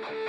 Welcome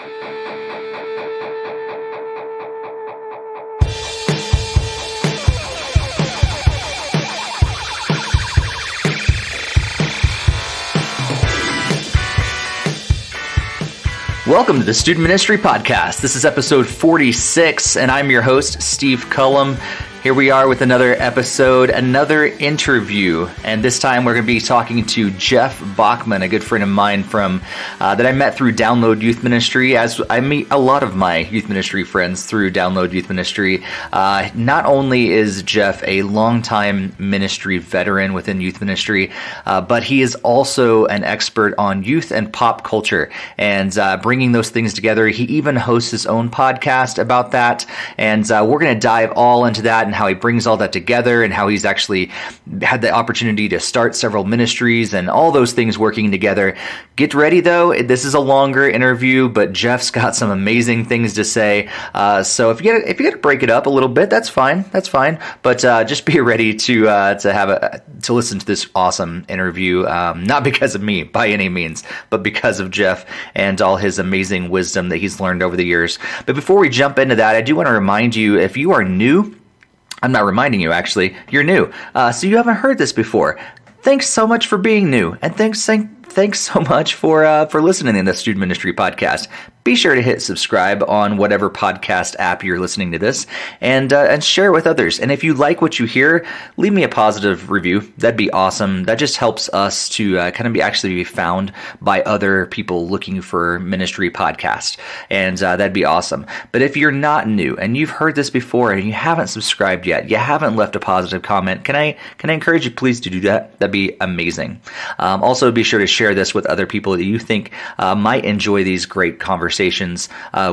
to the Student Ministry Podcast. This is episode 46, and I'm your host, Steve Cullum. Here we are with another episode, another interview, and this time we're going to be talking to Jeff Bachman, a good friend of mine from that I met through Download Youth Ministry, as I meet a lot of my youth ministry friends through Download Youth Ministry. Not only is Jeff a longtime ministry veteran within youth ministry, but he is also an expert on youth and pop culture, and bringing those things together. He even hosts his own podcast about that, and we're going to dive all into that and how he brings all that together and how he's actually had the opportunity to start several ministries and all those things working together. Get ready, though. This is a longer interview, but Jeff's got some amazing things to say. So if you got to break it up a little bit, that's fine. That's fine. But just be ready to listen to this awesome interview. Not because of me by any means, but because of Jeff and all his amazing wisdom that he's learned over the years. But before we jump into that, I do want to remind you, if you are new, I'm not reminding you, actually, you're new. So you haven't heard this before. Thanks so much for being new. And thanks so much for listening to the Student Ministry Podcast. Be sure to hit subscribe on whatever podcast app you're listening to this, and share it with others. And if you like what you hear, leave me a positive review. That'd be awesome. That just helps us to actually be found by other people looking for ministry podcast, and that'd be awesome. But if you're not new and you've heard this before and you haven't subscribed yet, you haven't left a positive comment, can I encourage you please to do that? That'd be amazing. Also, be sure to share this with other people that you think might enjoy these great conversations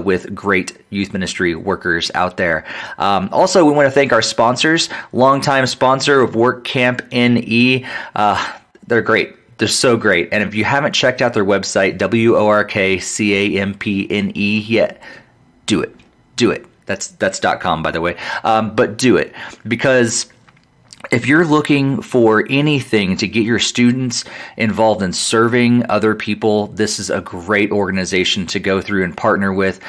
with great youth ministry workers out there. Also, we want to thank our sponsors, longtime sponsor of Work Camp NE. They're great. They're so great. And if you haven't checked out their website, WORKCAMPNE yet, do it. Do it. That's .com, by the way. But do it, because if you're looking for anything to get your students involved in serving other people, this is a great organization to go through and partner with.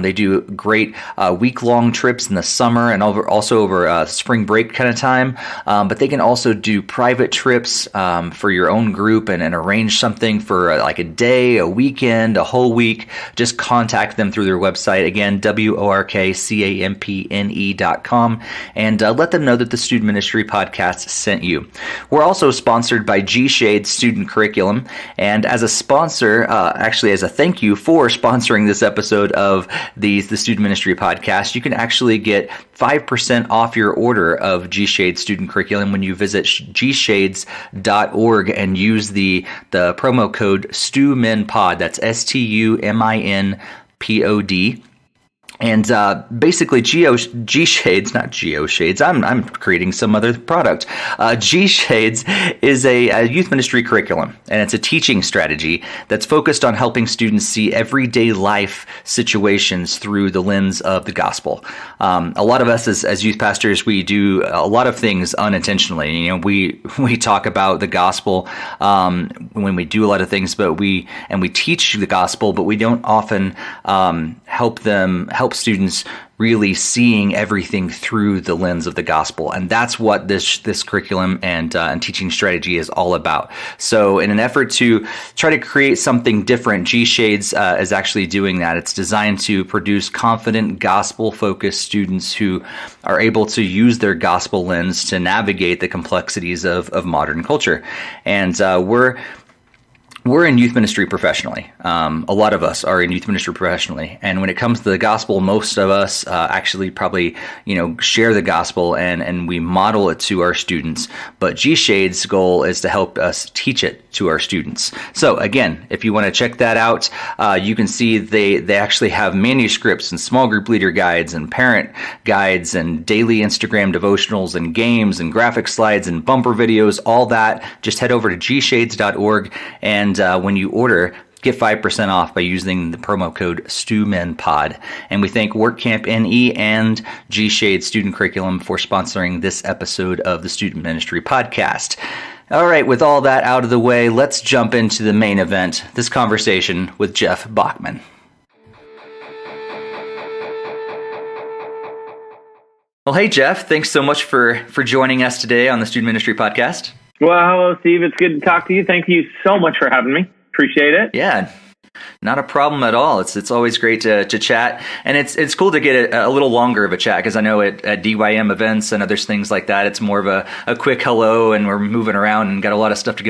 They do great week-long trips in the summer and also over spring break kind of time. But they can also do private trips for your own group and arrange something for like a day, a weekend, a whole week. Just contact them through their website. Again, WORKCAMPNE.com, and let them know that the Student Ministry Podcast sent you. We're also sponsored by G-Shade Student Curriculum, and as a sponsor, actually as a thank you for sponsoring this episode of the Student Ministry Podcast, you can actually get 5% off your order of G-Shade Student Curriculum when you visit gshades.org and use the promo code STUMINPOD. That's STUMINPOD. And basically, G-Shades, not Geo-Shades, I'm creating some other product. G-Shades is a youth ministry curriculum, and it's a teaching strategy that's focused on helping students see everyday life situations through the lens of the gospel. A lot of us as youth pastors, we do a lot of things unintentionally. You know, we talk about the gospel when we do a lot of things, but we teach the gospel, but we don't often help students really seeing everything through the lens of the gospel. And that's what this curriculum and teaching strategy is all about. So in an effort to try to create something different, G-Shades is actually doing that. It's designed to produce confident, gospel-focused students who are able to use their gospel lens to navigate the complexities of modern culture. And we're in youth ministry professionally. A lot of us are in youth ministry professionally. And when it comes to the gospel, most of us actually probably, share the gospel and we model it to our students. But G-Shade's goal is to help us teach it to our students. So again, if you want to check that out, you can see they actually have manuscripts and small group leader guides and parent guides and daily Instagram devotionals and games and graphic slides and bumper videos, all that. Just head over to gshades.org, and when you order, get 5% off by using the promo code STUMINPOD. And we thank WorkCamp NE and G-Shade Student Curriculum for sponsoring this episode of the Student Ministry Podcast. All right, with all that out of the way, let's jump into the main event, this conversation with Jeff Bachman. Well, hey, Jeff, thanks so much for joining us today on the Student Ministry Podcast. Well, hello, Steve. It's good to talk to you. Thank you so much for having me. Appreciate it. Yeah, not a problem at all. It's always great to chat, and it's cool to get a little longer of a chat, because I know at DYM events and other things like that, it's more of a quick hello, and we're moving around and got a lot of stuff to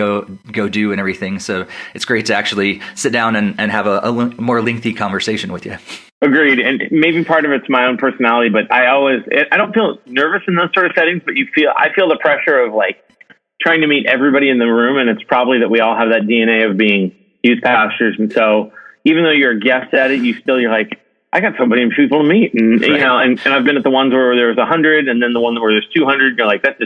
go do and everything. So it's great to actually sit down and have a more lengthy conversation with you. Agreed. And maybe part of it's my own personality, but I don't feel nervous in those sort of settings, but I feel the pressure of like trying to meet everybody in the room. And it's probably that we all have that DNA of being youth pastors. And so even though you're a guest at it, you're like, I got somebody I'm people to meet. And, right. And I've been at the ones where there was 100 and then the one where there's 200. You're like, that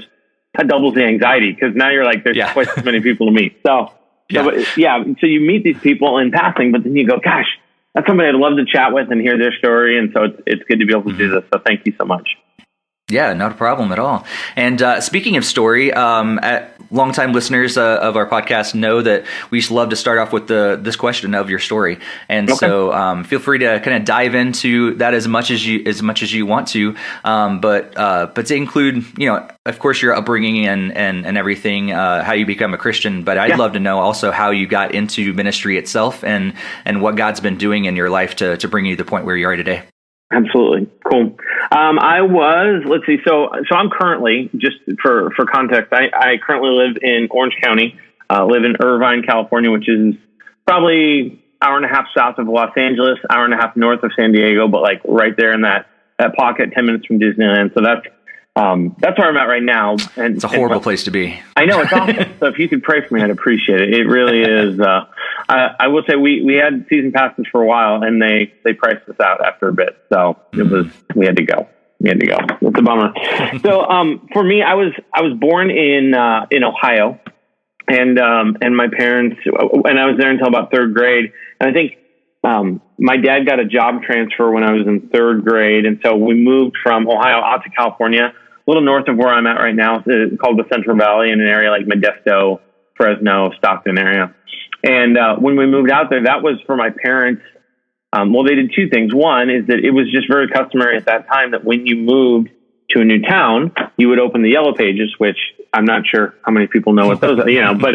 doubles the anxiety, because now you're like, there's twice as many people to meet. So you meet these people in passing, but then you go, gosh, that's somebody I'd love to chat with and hear their story. And so it's good to be able to do this. So thank you so much. Yeah, not a problem at all. And speaking of story, longtime listeners of our podcast know that we just love to start off with this question of your story. And so feel free to kind of dive into that as much as you want to, but to include, of course, your upbringing and everything, how you become a Christian. But I'd love to know also how you got into ministry itself and what God's been doing in your life to bring you to the point where you are today. Absolutely. Cool. So I'm currently, just for context, I currently live in Orange County, live in Irvine, California, which is probably hour and a half south of Los Angeles, hour and a half north of San Diego, but like right there in that pocket, 10 minutes from Disneyland. So that's where I'm at right now. And it's a horrible place to be. I know, it's awful. So if you could pray for me, I'd appreciate it. It really is. I will say we had season passes for a while, and they priced us out after a bit. So we had to go. It's a bummer. So for me, I was born in Ohio, and my parents, and I was there until about third grade. And I think my dad got a job transfer when I was in third grade, and so we moved from Ohio out to California, a little north of where I'm at right now. It's called the Central Valley, in an area like Modesto, Fresno, Stockton area. And when we moved out there, that was for my parents. They did two things. One is that it was just very customary at that time that when you moved to a new town, you would open the Yellow Pages, which I'm not sure how many people know what those are, but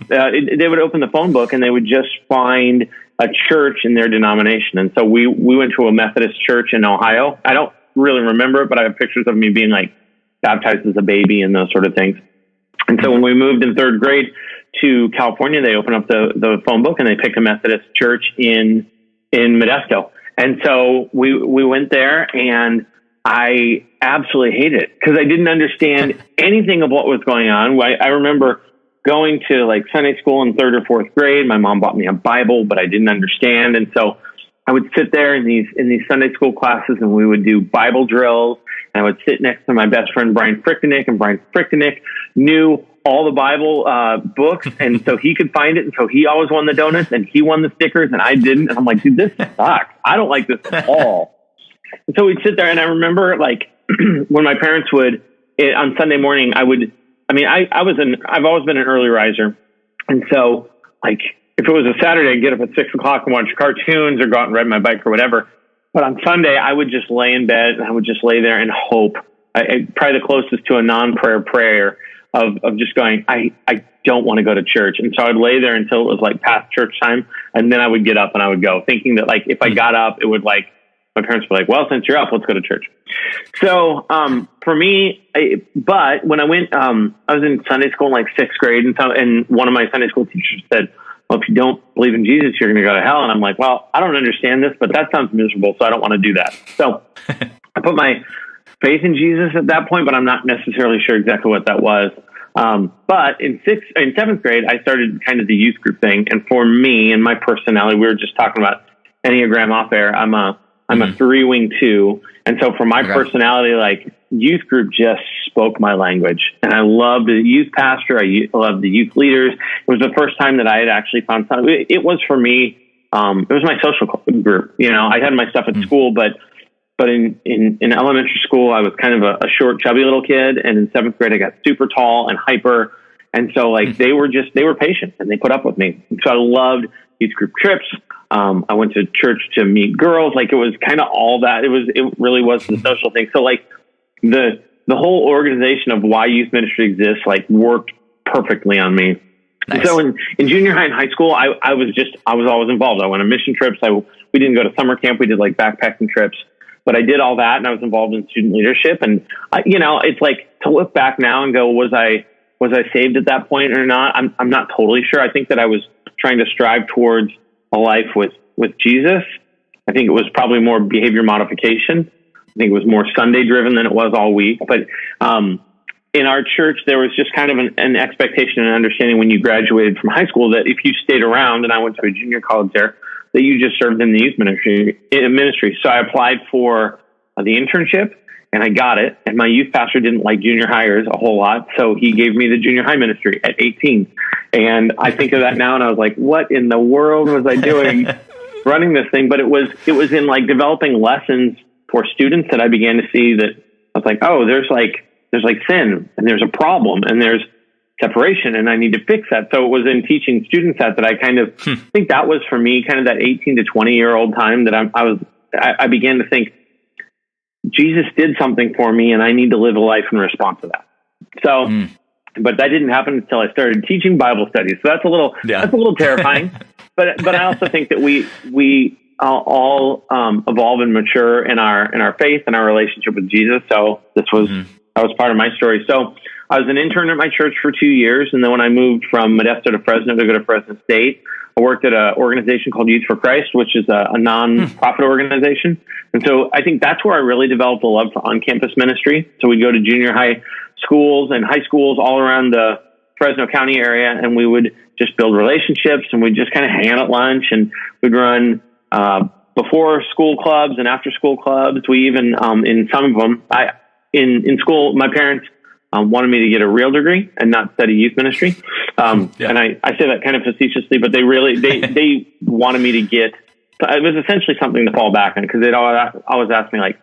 they would open the phone book and they would just find a church in their denomination. And so we went to a Methodist church in Ohio. I don't really remember it, but I have pictures of me being like baptized as a baby and those sort of things. And so when we moved in third grade to California, they opened up the phone book and they picked a Methodist church in Modesto. And so we went there, and I absolutely hated it because I didn't understand anything of what was going on. I remember going to like Sunday school in third or fourth grade. My mom bought me a Bible, but I didn't understand. And so I would sit there in these Sunday school classes, and we would do Bible drills. And I would sit next to my best friend, Brian Frickenick, and Brian Frickenick knew all the Bible books, and so he could find it, and so he always won the donuts, and he won the stickers, and I didn't. And I'm like, dude, this sucks. I don't like this at all. And so we'd sit there, and I remember like when my parents would on Sunday morning, I've always been an early riser, and so like if it was a Saturday, I'd get up at 6 o'clock and watch cartoons or go out and ride my bike or whatever. But on Sunday, I would just lay in bed and I would just lay there and hope. Probably the closest to a non-prayer prayer of just going, I don't want to go to church. And so I'd lay there until it was like past church time. And then I would get up and I would go, thinking that like if I got up, it would like, my parents were like, well, since you're up, let's go to church. So for me, but when I went, I was in Sunday school in like sixth grade. And one of my Sunday school teachers said, well, if you don't believe in Jesus, you're going to go to hell. And I'm like, well, I don't understand this, but that sounds miserable, so I don't want to do that. So I put my faith in Jesus at that point, but I'm not necessarily sure exactly what that was. But in seventh grade, I started kind of the youth group thing. And for me and my personality, we were just talking about Enneagram off air. I'm a 3-wing 2. And so for my personality, like youth group just spoke my language. And I loved the youth pastor. I loved the youth leaders. It was the first time that I had actually found something. It was for me, it was my social group. I had my stuff at school, but in elementary school, I was kind of a short, chubby little kid. And in seventh grade, I got super tall and hyper. And so like they were patient and they put up with me. And so I loved youth group trips. I went to church to meet girls. Like it was kind of all that. It really was the social thing. So like the whole organization of why youth ministry exists, like, worked perfectly on me. Nice. So in junior high and high school, I was always involved. I went on mission trips. We didn't go to summer camp. We did like backpacking trips, but I did all that, and I was involved in student leadership. And it's like, to look back now and go, was I saved at that point or not? I'm not totally sure. I think that I was trying to strive towards a life with Jesus. I think it was probably more behavior modification. I think it was more Sunday driven than it was all week. But in our church, there was just kind of an expectation and understanding when you graduated from high school that if you stayed around, and I went to a junior college there, that you just served in the youth ministry. So I applied for the internship, and I got it. And my youth pastor didn't like junior hires a whole lot, so he gave me the junior high ministry at 18. And I think of that now, and I was like, what in the world was I doing running this thing? But it was in like developing lessons for students that I began to see that I was like, oh, there's like sin, and there's a problem, and there's separation, and I need to fix that. So it was in teaching students that I kind of think that was for me kind of that 18 to 20-year-old time that I began to think Jesus did something for me, and I need to live a life in response to that. So, but that didn't happen until I started teaching Bible studies. So that's a little terrifying. But I also think that we all evolve and mature in our faith and our relationship with Jesus. So that was part of my story. So I was an intern at my church for 2 years. And then when I moved from Modesto to Fresno to go to Fresno State, I worked at an organization called Youth for Christ, which is a non-profit organization. And so I think that's where I really developed a love for on-campus ministry. So we'd go to junior high schools and high schools all around the Fresno County area, and we would just build relationships, and we'd just kind of hang out at lunch, and we'd run before school clubs and after school clubs. We even, in some of them, in school, my parents wanted me to get a real degree and not study youth ministry. And I say that kind of facetiously, but they wanted me to get, it was essentially something to fall back on, because they'd always ask me, like,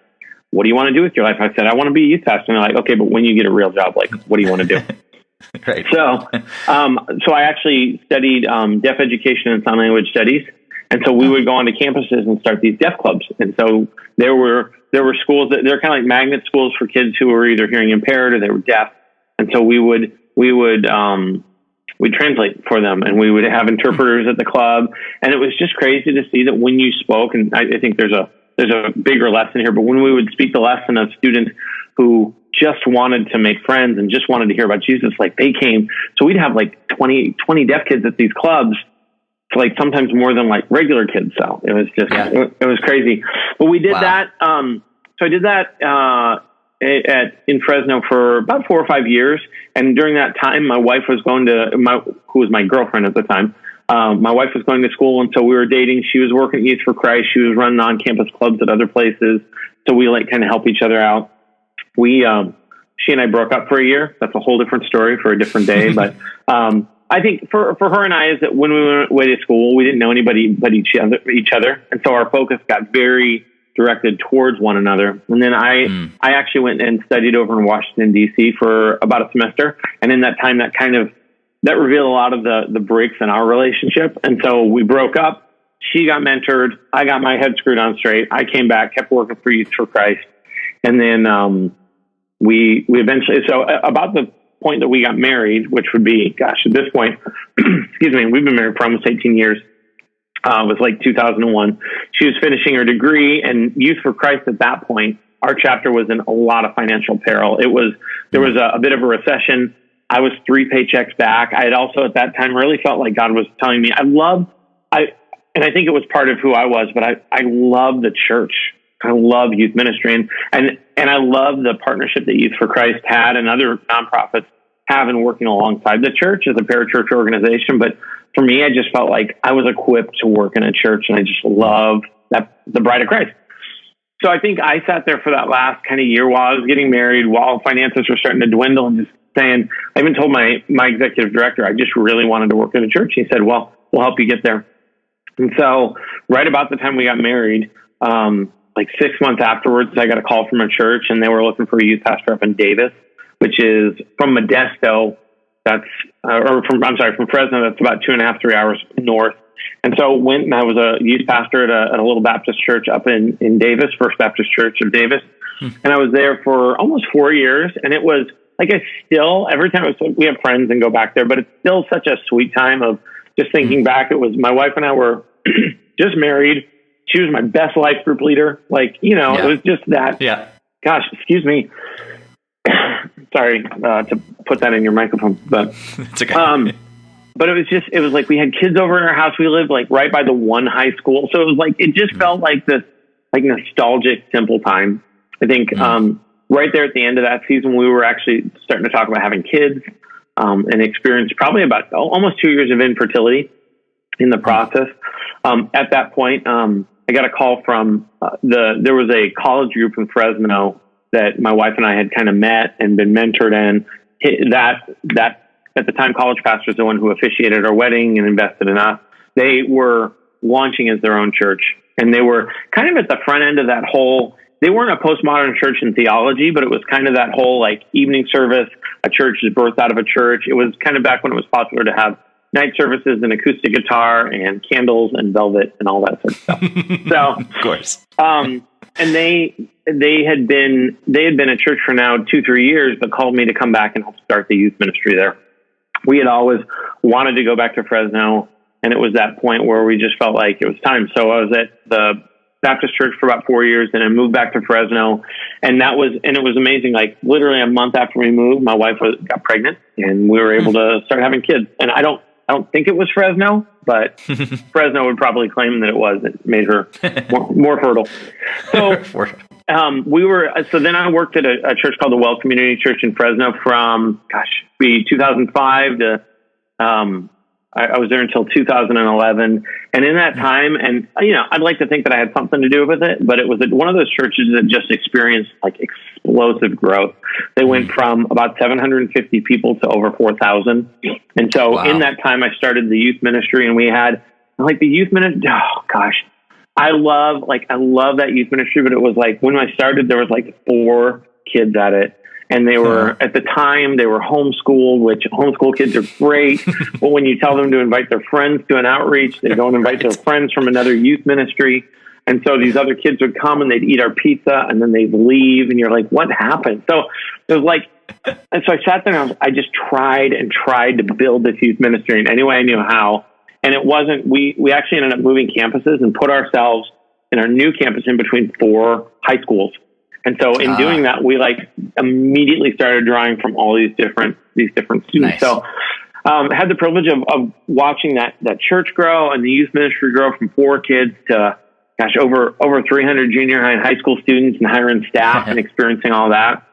what do you want to do with your life? I said, I want to be a youth pastor. And they're like, okay, but when you get a real job, like, what do you want to do? Right. So I actually studied deaf education and sign language studies. And so we would go onto campuses and start these deaf clubs. And so there were schools that they're kind of like magnet schools for kids who were either hearing impaired or they were deaf. And so we'd translate for them, and we would have interpreters at the club. And it was just crazy to see that when you spoke, and I think there's a bigger lesson here, but when we would speak the lesson of students who just wanted to make friends and just wanted to hear about Jesus, like, they came. So we'd have like 20 deaf kids at these clubs, for like sometimes more than like regular kids. So it was just, it was crazy. But we did that. So I did that in Fresno for about 4 or 5 years. And during that time, my wife was who was my girlfriend at the time. My wife was going to school, and so we were dating. She was working at Youth for Christ. She was running on-campus clubs at other places. So we like kind of help each other out. She and I broke up for a year. That's a whole different story for a different day. But I think for her and I is that when we went away to school, we didn't know anybody but each other. And so our focus got very directed towards one another. And then I actually went and studied over in Washington, D.C. for about a semester. And in that time, that revealed a lot of the breaks in our relationship. And so we broke up. She got mentored. I got my head screwed on straight. I came back, kept working for Youth for Christ. And then we eventually, so about the point that we got married, which would be, gosh, at this point, excuse me, we've been married for almost 18 years. It was like 2001. She was finishing her degree, and Youth for Christ at that point, our chapter was in a lot of financial peril. There was a bit of a recession. I was 3 paychecks back. I had also at that time really felt like God was telling me, and I think it was part of who I was, but I love the church. I love youth ministry, and I love the partnership that Youth for Christ had and other nonprofits have in working alongside the church as a parachurch organization. But for me, I just felt like I was equipped to work in a church, and I just love the bride of Christ. So I think I sat there for that last kind of year while I was getting married, while finances were starting to dwindle, and just saying, I even told my executive director, I just really wanted to work in a church. He said, well, we'll help you get there. And so right about the time we got married, like 6 months afterwards, I got a call from a church, and they were looking for a youth pastor up in Davis, which is from Modesto. From Fresno. That's about 2.5, 3 hours north. And so went, and I was a youth pastor at a little Baptist church up in Davis, First Baptist Church of Davis. And I was there for almost 4 years. And it was like, every time we have friends and go back there, but it's still such a sweet time of just thinking back. It was, my wife and I were just married. She was my best life group leader. Like, it was just that. Yeah. Gosh, excuse me. Sorry to put that in your microphone, but it's okay. But it was like we had kids over in our house. We lived like right by the one high school. So it was like, it just felt like this like nostalgic, simple time. I think right there at the end of that season, we were actually starting to talk about having kids and experienced probably about almost 2 years of infertility in the process. At that point, I got a call from there was a college group in Fresno that my wife and I had kind of met and been mentored in. That at the time, college pastor is the one who officiated our wedding and invested in us. They were launching as their own church, and they were kind of at the front end of that whole. They weren't a postmodern church in theology, but it was kind of that whole like evening service. A church is birthed out of a church. It was kind of back when it was popular to have night services and acoustic guitar and candles and velvet and all that sort of stuff. So, of course. And they had been a church for now 2-3 years, but called me to come back and help start the youth ministry there. We had always wanted to go back to Fresno, and it was that point where we just felt like it was time. So I was at the Baptist church for about 4 years, and I moved back to Fresno, and it was amazing. Like literally a month after we moved, my wife got pregnant, and we were able to start having kids. And I don't think it was Fresno, but Fresno would probably claim that it was. It made her more fertile. So so then I worked at a church called the Well Community Church in Fresno from 2005 to I was there until 2011. And in that time, and I'd like to think that I had something to do with it, but it was one of those churches that just experienced like explosive growth. They went from about 750 people to over 4,000. And so in that time, I started the youth ministry, and we had like the youth ministry. Oh gosh, I love that youth ministry, but it was like when I started, there was like 4 kids at it. And they were, at the time, they were homeschooled, which homeschool kids are great. But when you tell them to invite their friends to an outreach, they don't invite their friends from another youth ministry. And so these other kids would come and they'd eat our pizza and then they'd leave. And you're like, what happened? So it was like, and so I sat there and I just tried to build this youth ministry in any way I knew how. And it wasn't, we actually ended up moving campuses and put ourselves in our new campus in between 4 high schools. And so in doing that, we like immediately started drawing from all these different students. Nice. So had the privilege of watching that church grow and the youth ministry grow from 4 kids to over 300 junior high and high school students, and hiring staff and experiencing all that.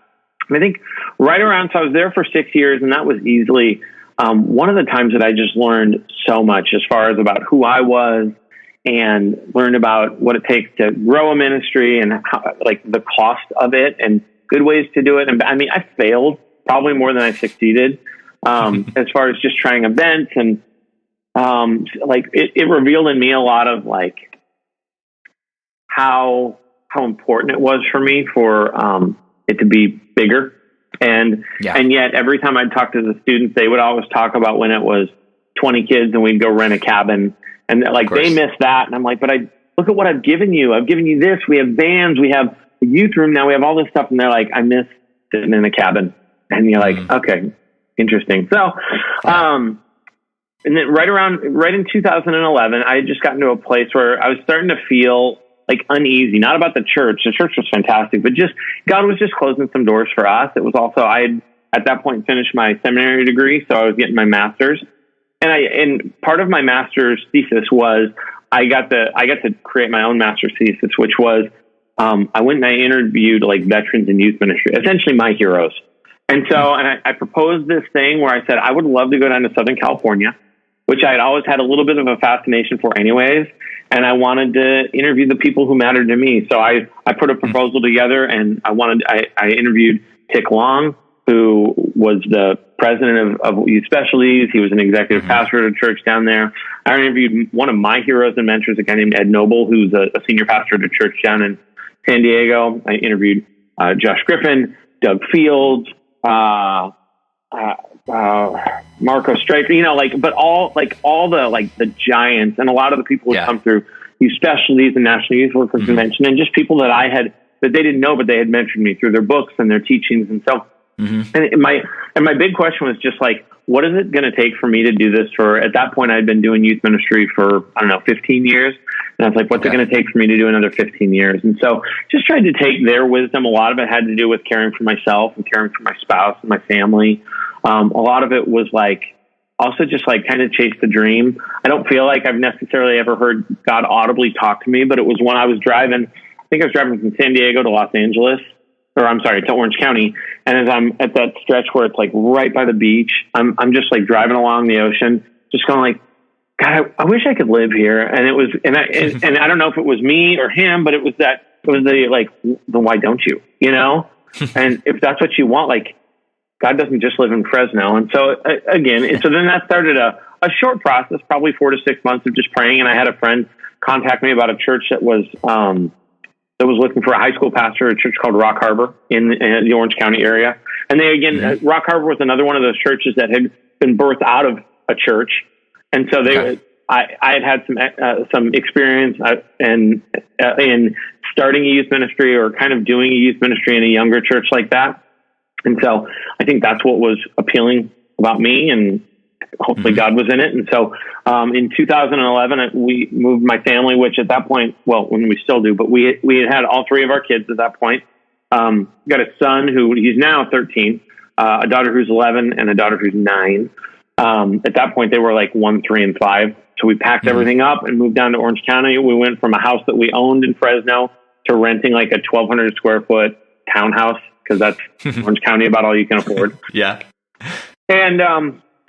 And I think right around, so I was there for 6 years, and that was easily one of the times that I just learned so much as far as about who I was, and learned about what it takes to grow a ministry and how, like the cost of it and good ways to do it. And I mean, I failed probably more than I succeeded as far as just trying events. And like it revealed in me a lot of like how important it was for me for it to be bigger. And yet every time I'd talk to the students, they would always talk about when it was 20 kids and we'd go rent a cabin. And like they miss that. And I'm like, but look at what I've given you. I've given you this. We have vans. We have a youth room now. We have all this stuff. And they're like, I miss sitting in a cabin. And you're like, okay, interesting. So, and then right in 2011, I had just gotten to a place where I was starting to feel like uneasy, not about the church. The church was fantastic, but just God was just closing some doors for us. It was also, I had at that point finished my seminary degree. So I was getting my master's. And part of my master's thesis was I got to create my own master's thesis, which was I went and I interviewed like veterans in youth ministry, essentially my heroes. And so, and I proposed this thing where I said I would love to go down to Southern California, which I had always had a little bit of a fascination for, anyways. And I wanted to interview the people who mattered to me. So I put a proposal together, and I interviewed Tick Long, who was the president of Youth Specialties. He was an executive pastor at a church down there. I interviewed one of my heroes and mentors, a guy named Ed Noble, who's a senior pastor at a church down in San Diego. I interviewed Josh Griffin, Doug Fields, Marco Stryker, but all the giants and a lot of the people who come through youth specialties and National Youth Worker Convention, and just people that that they didn't know, but they had mentioned me through their books and their teachings. And so, and my big question was just like, what is it going to take for me to do this at that point, I'd been doing youth ministry for, 15 years. And I was like, what's it going to take for me to do another 15 years? And so just tried to take their wisdom. A lot of it had to do with caring for myself and caring for my spouse and my family. A lot of it was also just kind of chase the dream. I don't feel like I've necessarily ever heard God audibly talk to me, but it was when I was driving, I think I was driving from San Diego to Los Angeles, to Orange County. And as I'm at that stretch where it's right by the beach, I'm just driving along the ocean, just going God, I wish I could live here. And it was, and I don't know if it was me or him, but it was then why don't you, and if that's what you want, God doesn't just live in Fresno. And so so then that started a short process, probably 4 to 6 months of just praying. And I had a friend contact me about a church that was looking for a high school pastor, a church called Rock Harbor in the Orange County area. And Rock Harbor was another one of those churches that had been birthed out of a church. And so I had some experience in starting a youth ministry or kind of doing a youth ministry in a younger church like that. And so I think that's what was appealing about me, and hopefully God was in it. And so in 2011, we moved my family, which at that point, when we still do, but we had all 3 of our kids at that point. Got a son he's now 13, a daughter who's 11, and a daughter who's 9. At that point, they were 1, 3, and 5. So we packed everything up and moved down to Orange County. We went from a house that we owned in Fresno to renting a 1,200 square foot townhouse, because that's Orange County, about all you can afford. Yeah. And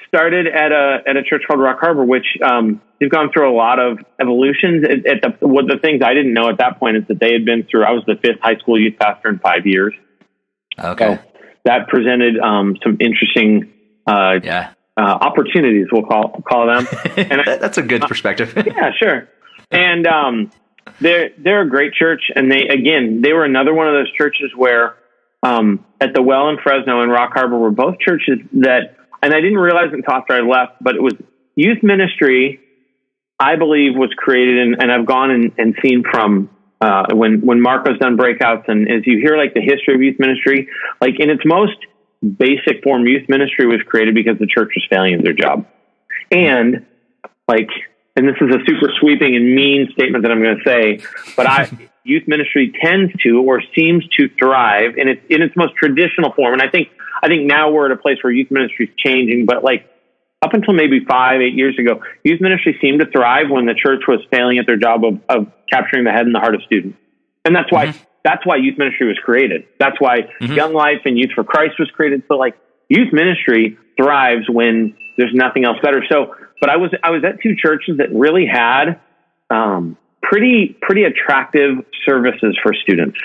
started at a church called Rock Harbor, which they've gone through a lot of evolutions. The things I didn't know at that point is that they had been through, I was the 5th high school youth pastor in 5 years. Okay. So that presented some interesting opportunities, we'll call them. And that's a good perspective. Yeah, sure. And they're a great church, and they were another one of those churches where at the Well in Fresno and Rock Harbor were both churches that, and I didn't realize until after I left, but it was youth ministry, I believe, was created, and I've gone and seen from when Marco's done breakouts, and as you hear the history of youth ministry, in its most basic form, youth ministry was created because the church was failing at their job. And and this is a super sweeping and mean statement that I'm going to say, but youth ministry tends to, or seems to, thrive in its most traditional form. And I think now we're at a place where youth ministry is changing, but up until maybe 5-8 years ago, youth ministry seemed to thrive when the church was failing at their job of capturing the head and the heart of students. And that's why youth ministry was created. That's why Young Life and Youth for Christ was created. So youth ministry thrives when there's nothing else better. So, but I was at 2 churches that really had pretty attractive services for students.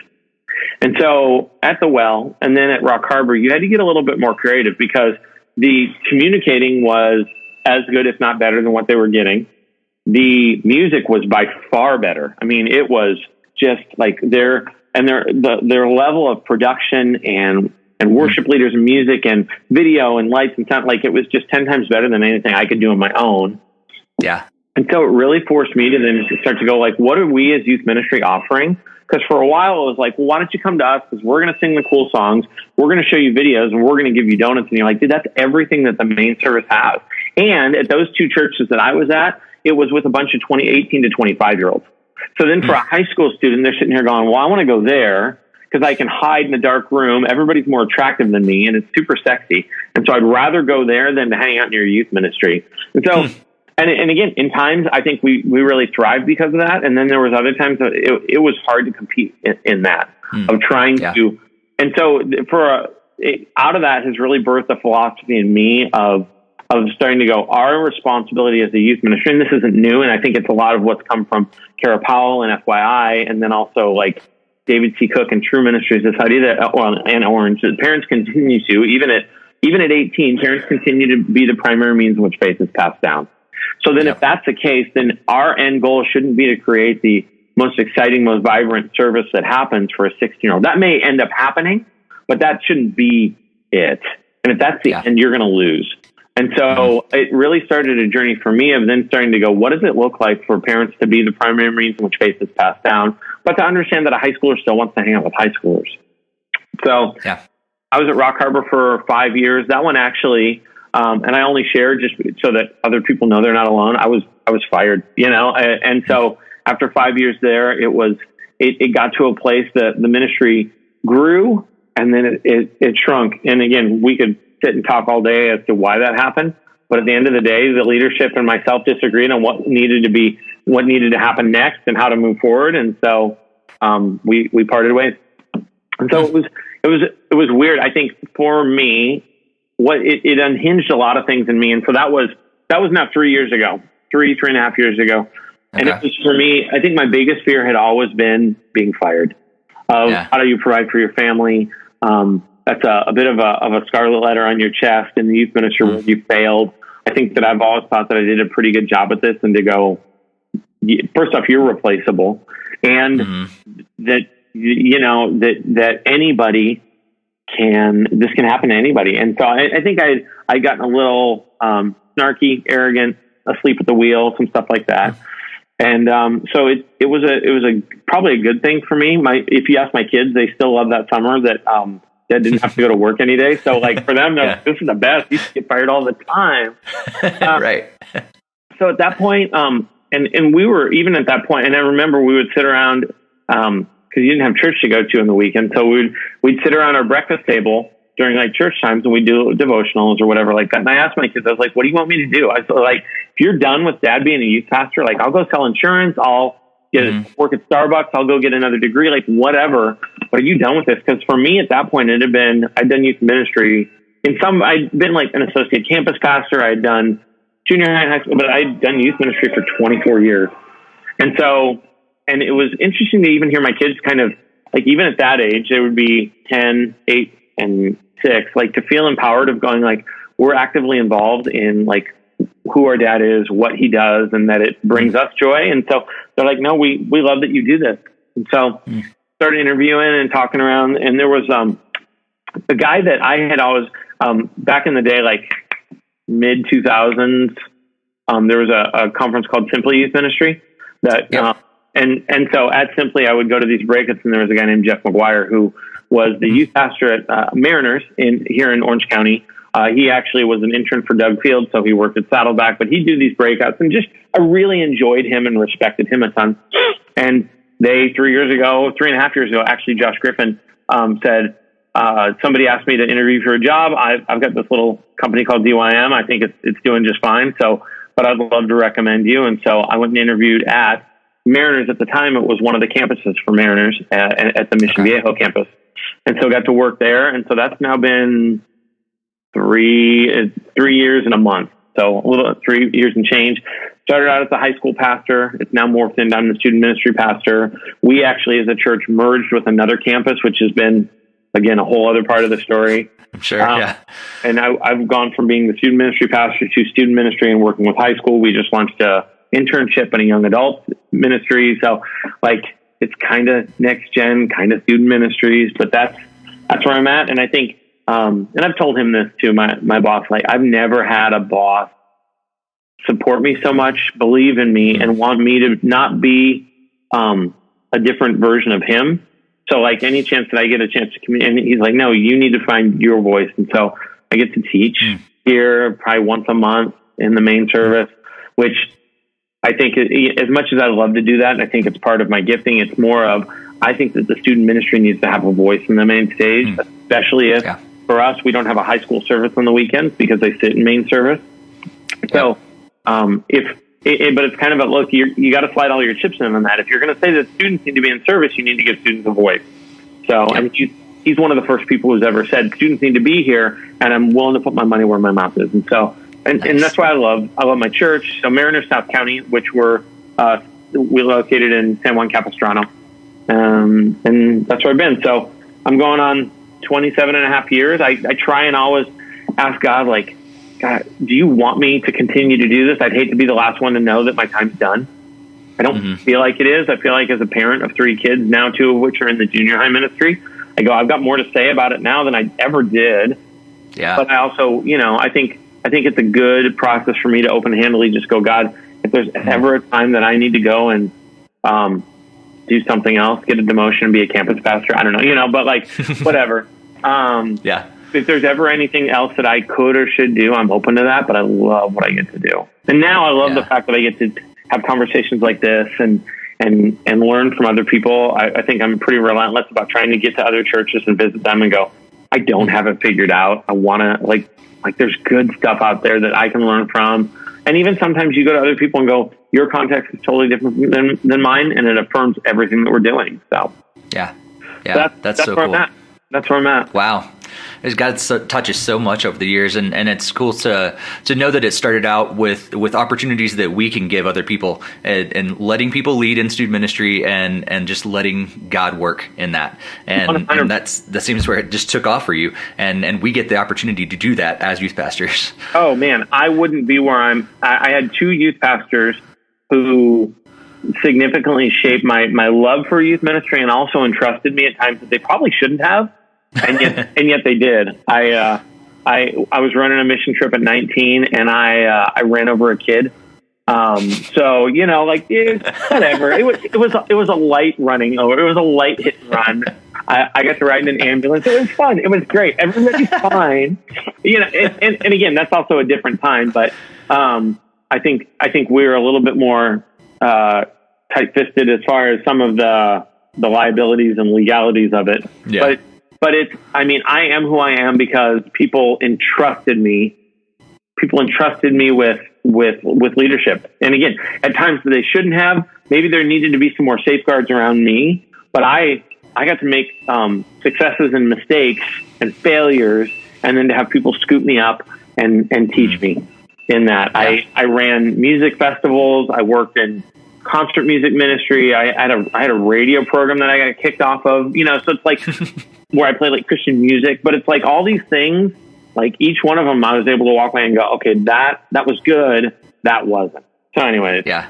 And so at the Well and then at Rock Harbor, you had to get a little bit more creative because the communicating was as good, if not better, than what they were getting. The music was by far better. I mean, it was just their level of production and worship leaders and music and video and lights and sound, it was just 10 times better than anything I could do on my own. Yeah. And so it really forced me to then start to go, what are we as youth ministry offering? Because for a while it was well, why don't you come to us? Because we're going to sing the cool songs. We're going to show you videos and we're going to give you donuts. And you're dude, that's everything that the main service has. And at those 2 churches that I was at, it was with a bunch of 18 to 25 year olds. So then for a high school student, they're sitting here going, well, I want to go there because I can hide in a dark room. Everybody's more attractive than me and it's super sexy. And so I'd rather go there than to hang out in your youth ministry. And so, and again, in times, I think we really thrived because of that. And then there was other times that it was hard to compete in that of trying to. And so out of that has really birthed a philosophy in me of starting to go, our responsibility as a youth ministry, and this isn't new, and I think it's a lot of what's come from Kara Powell and FYI, and then also David C. Cook and True Ministries, this idea that, and Orange, that parents continue to, even at 18, parents continue to be the primary means in which faith is passed down. So then if that's the case, then our end goal shouldn't be to create the most exciting, most vibrant service that happens for a 16-year-old. That may end up happening, but that shouldn't be it. And if that's the end, you're going to lose. And so it really started a journey for me of then starting to go, what does it look like for parents to be the primary means in which faith is passed down, but to understand that a high schooler still wants to hang out with high schoolers. So I was at Rock Harbor for 5 years. That one actually, and I only shared just so that other people know they're not alone. I was fired, and so after 5 years there, it got to a place that the ministry grew and then it shrunk. And again, we could sit and talk all day as to why that happened. But at the end of the day, the leadership and myself disagreed on what needed to happen next and how to move forward. And so, we parted ways. And so it was weird. I think for me, it unhinged a lot of things in me. And so that was now 3 years ago, three and a half years ago. And it was, for me, I think my biggest fear had always been being fired. How do you provide for your family? That's a bit of a scarlet letter on your chest in the youth ministry where you failed. I think that I've always thought that I did a pretty good job at this, and to go, first off, you're replaceable, and that anybody this can happen to anybody. And so I think I'd gotten a little snarky, arrogant, asleep at the wheel, some stuff like that. And so it was probably a good thing for me. If you ask my kids, they still love that summer that Dad didn't have to go to work any day. So like for them, this is the best. You get fired all the time. Right. So at that point, and we were even at that point, and I remember we would sit around because you didn't have church to go to on the weekend. So we'd sit around our breakfast table during like church times, and we'd do devotionals or whatever like that. And I asked my kids, I was like, what do you want me to do? I was like, if you're done with Dad being a youth pastor, like I'll go sell insurance. I'll work at Starbucks. I'll go get another degree, like whatever. But are you done with this? Because for me at that point, I'd done youth ministry I'd been like an associate campus pastor. I'd done junior high and high school, but I'd done youth ministry for 24 years. And so, and it was interesting to even hear my kids kind of like, even at that age, they would be 10, 8, and 6, like to feel empowered of going like, we're actively involved in like who our dad is, what he does, and that it brings us joy. And so they're like, no, we love that you do this. And so started interviewing and talking around, and there was a guy that I had always back in the day, like mid 2000s, there was a conference called Simply Youth Ministry that and so at Simply I would go to these breakouts, and there was a guy named Jeff McGuire who was the youth pastor at Mariners here in Orange County. He actually was an intern for Doug Field, so he worked at Saddleback, but he'd do these breakouts, and I really enjoyed him and respected him a ton. And 3.5 years ago, actually, Josh Griffin said, somebody asked me to interview for a job. I've got this little company called DYM. I think it's doing just fine. But I'd love to recommend you. And so I went and interviewed at Mariners. At the time, it was one of the campuses for Mariners at the Mission Viejo campus. And so got to work there. And so that's now been 3 years and a month. So a little 3 years and change. Started out as a high school pastor. It's now morphed into I'm the student ministry pastor. We actually, as a church, merged with another campus, which has been, again, a whole other part of the story. I'm sure, yeah. And I've gone from being the student ministry pastor to student ministry and working with high school. We just launched a internship and a young adult ministry. So, like, it's kind of next gen, kind of student ministries, but that's where I'm at. And I think, and I've told him this too, my boss, like, I've never had a boss support me so much, believe in me, and want me to not be a different version of him. So like any chance that I get a chance to communicate, and he's like, no, you need to find your voice. And so I get to teach here probably once a month in the main service, which I think as much as I love to do that, and I think it's part of my gifting, it's more of, I think that the student ministry needs to have a voice in the main stage, especially if for us, we don't have a high school service on the weekends because they sit in main service. So but it's kind of a look, you got to slide all your chips in on that. If you're going to say that students need to be in service, you need to give students a voice. So and he's one of the first people who's ever said students need to be here, and I'm willing to put my money where my mouth is. And so, and that's why I love my church. So Mariners, South County, which we located in San Juan Capistrano. And that's where I've been. So I'm going on 27 and a half years. I try and always ask God, like, God, do you want me to continue to do this? I'd hate to be the last one to know that my time's done. I don't feel like it is. I feel like as a parent of 3 kids, now 2 of which are in the junior high ministry, I go, I've got more to say about it now than I ever did Yeah. But I also, I think it's a good process for me to open-handedly just go, God, if there's ever a time that I need to go and do something else, get a demotion, be a campus pastor, I don't know, but like whatever. Yeah. If there's ever anything else that I could or should do, I'm open to that, but I love what I get to do. And now I love the fact that I get to have conversations like this and learn from other people. I think I'm pretty relentless about trying to get to other churches and visit them and go, I don't have it figured out. I want to like there's good stuff out there that I can learn from. And even sometimes you go to other people and go, your context is totally different than mine. And it affirms everything that we're doing. So yeah, that's so cool. That's where I'm at. Wow. God touches so much over the years, and it's cool to know that it started out with opportunities that we can give other people and letting people lead in student ministry and just letting God work in that. And that seems where it just took off for you. And we get the opportunity to do that as youth pastors. Oh man, I wouldn't be where I had two youth pastors who significantly shaped my love for youth ministry and also entrusted me at times that they probably shouldn't have. And yet they did. I was running a mission trip at 19 and I ran over a kid. So, whatever. It was a light running over. It was a light hit and run. I got to ride in an ambulance. It was fun. It was great. Everybody's fine. And again, that's also a different time, but, I think we're a little bit more, tight-fisted as far as some of the liabilities and legalities of it. Yeah. But I am who I am because people entrusted me with leadership. And again, at times that they shouldn't have, maybe there needed to be some more safeguards around me, but I got to make successes and mistakes and failures, and then to have people scoop me up and teach me in that. Yeah. I ran music festivals. I worked in concert music ministry. I had a radio program that I got kicked off of, so it's like where I play like Christian music, but it's like all these things, like each one of them I was able to walk away and go, okay, that was good. That wasn't. So anyways. Yeah.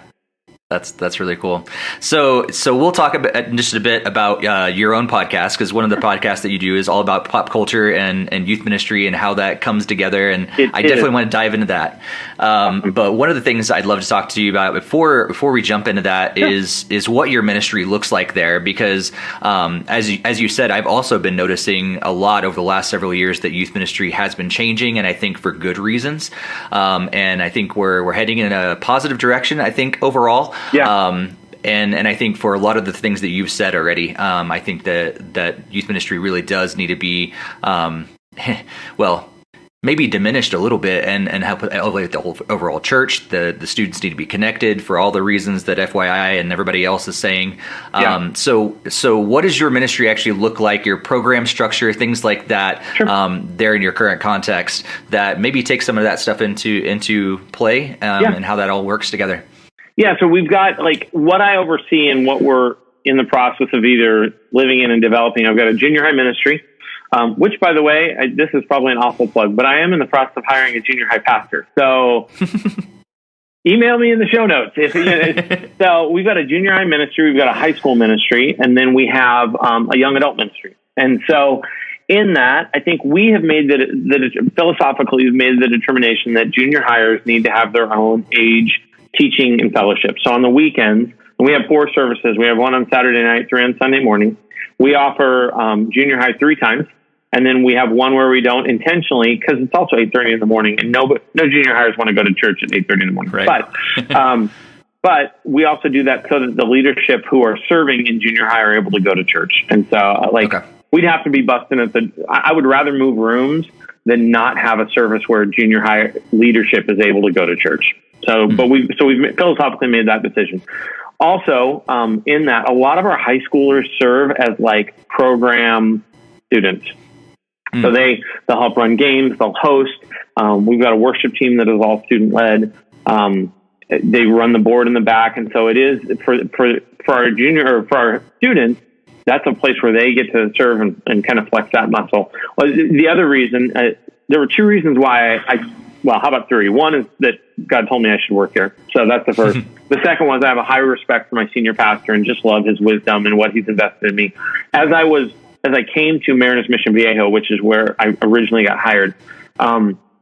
That's really cool. So we'll talk just a bit about your own podcast, because one of the podcasts that you do is all about pop culture and youth ministry and how that comes together. And I definitely want to dive into that. But one of the things I'd love to talk to you about before we jump into that is what your ministry looks like there, because as you said, I've also been noticing a lot over the last several years that youth ministry has been changing, and I think for good reasons. And I think we're heading in a positive direction, I think, overall. Yeah. And I think for a lot of the things that you've said already, I think that youth ministry really does need to be, maybe diminished a little bit and help elevate the whole overall church. The students need to be connected for all the reasons that FYI and everybody else is saying. Yeah. So what does your ministry actually look like, your program structure, things like that, Sure. There in your current context, that maybe take some of that stuff into play and how that all works together? Yeah, so we've got like what I oversee and what we're in the process of either living in and developing. I've got a junior high ministry, which, by the way, this is probably an awful plug, but I am in the process of hiring a junior high pastor. So email me in the show notes. So we've got a junior high ministry, we've got a high school ministry, and then we have a young adult ministry. And so in that, I think we have made philosophically, we've made the determination that junior hires need to have their own age teaching and fellowship. So on the weekends, and we have 4 services. We have one on Saturday night, 3 on Sunday morning. We offer junior high 3 times, and then we have one where we don't intentionally, because it's also 8:30 in the morning, and no junior hires want to go to church at 8:30 in the morning. Right. But we also do that so that the leadership who are serving in junior high are able to go to church. And so, we'd have to be busting at I would rather move rooms than not have a service where junior high leadership is able to go to church. So, but we've philosophically made that decision. Also, in that, a lot of our high schoolers serve as like program students. So they'll help run games, they'll host. We've got a worship team that is all student led. They run the board in the back, and so it is for our students. That's a place where they get to serve and kind of flex that muscle. Well, the other reason, there were 2 reasons why how about 3? One is that God told me I should work here. So that's the first. The second was I have a high respect for my senior pastor and just love his wisdom and what he's invested in me. As I was as I came to Mariners Mission Viejo, which is where I originally got hired,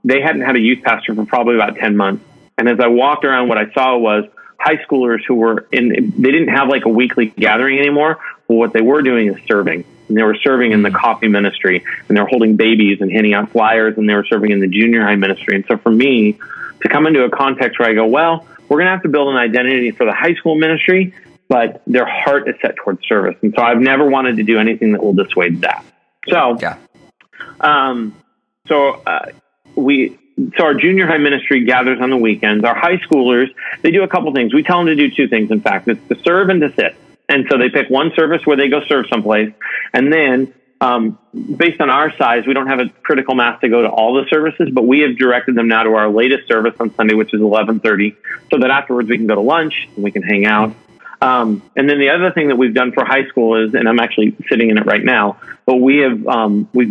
they hadn't had a youth pastor for probably about 10 months. And as I walked around, what I saw was high schoolers who were they didn't have like a weekly gathering anymore. Well, what they were doing is serving. And they were serving in the coffee ministry, and they were holding babies and handing out flyers, and they were serving in the junior high ministry. And so for me to come into a context where I go, well, we're going to have to build an identity for the high school ministry, but their heart is set towards service. And so I've never wanted to do anything that will dissuade that. So, So our junior high ministry gathers on the weekends. Our high schoolers, they do a couple things. We tell them to do two things, in fact. It's to serve and to sit. And so they pick one service where they go serve someplace. And then based on our size, we don't have a critical mass to go to all the services, but we have directed them now to our latest service on Sunday, which is 11:30, so that afterwards we can go to lunch and we can hang out. And then the other thing that we've done for high school is, and I'm actually sitting in it right now, but we've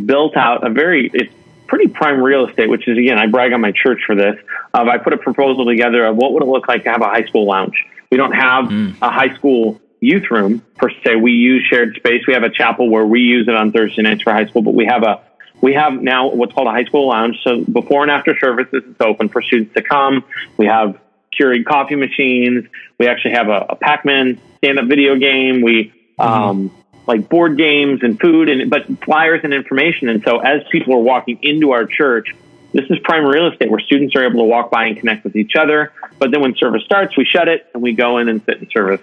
built out it's pretty prime real estate, which is, again, I brag on my church for this. I put a proposal together of what would it look like to have a high school lounge. We don't have a high school youth room per se. We use shared space. We have a chapel where we use it on Thursday nights for high school, but we have now what's called a high school lounge. So before and after services, it's open for students to come. We have Keurig coffee machines. We actually have a Bachman stand-up video game. We like board games and food, but flyers and information. And so as people are walking into our church, this is prime real estate where students are able to walk by and connect with each other. But then when service starts, we shut it and we go in and sit in service.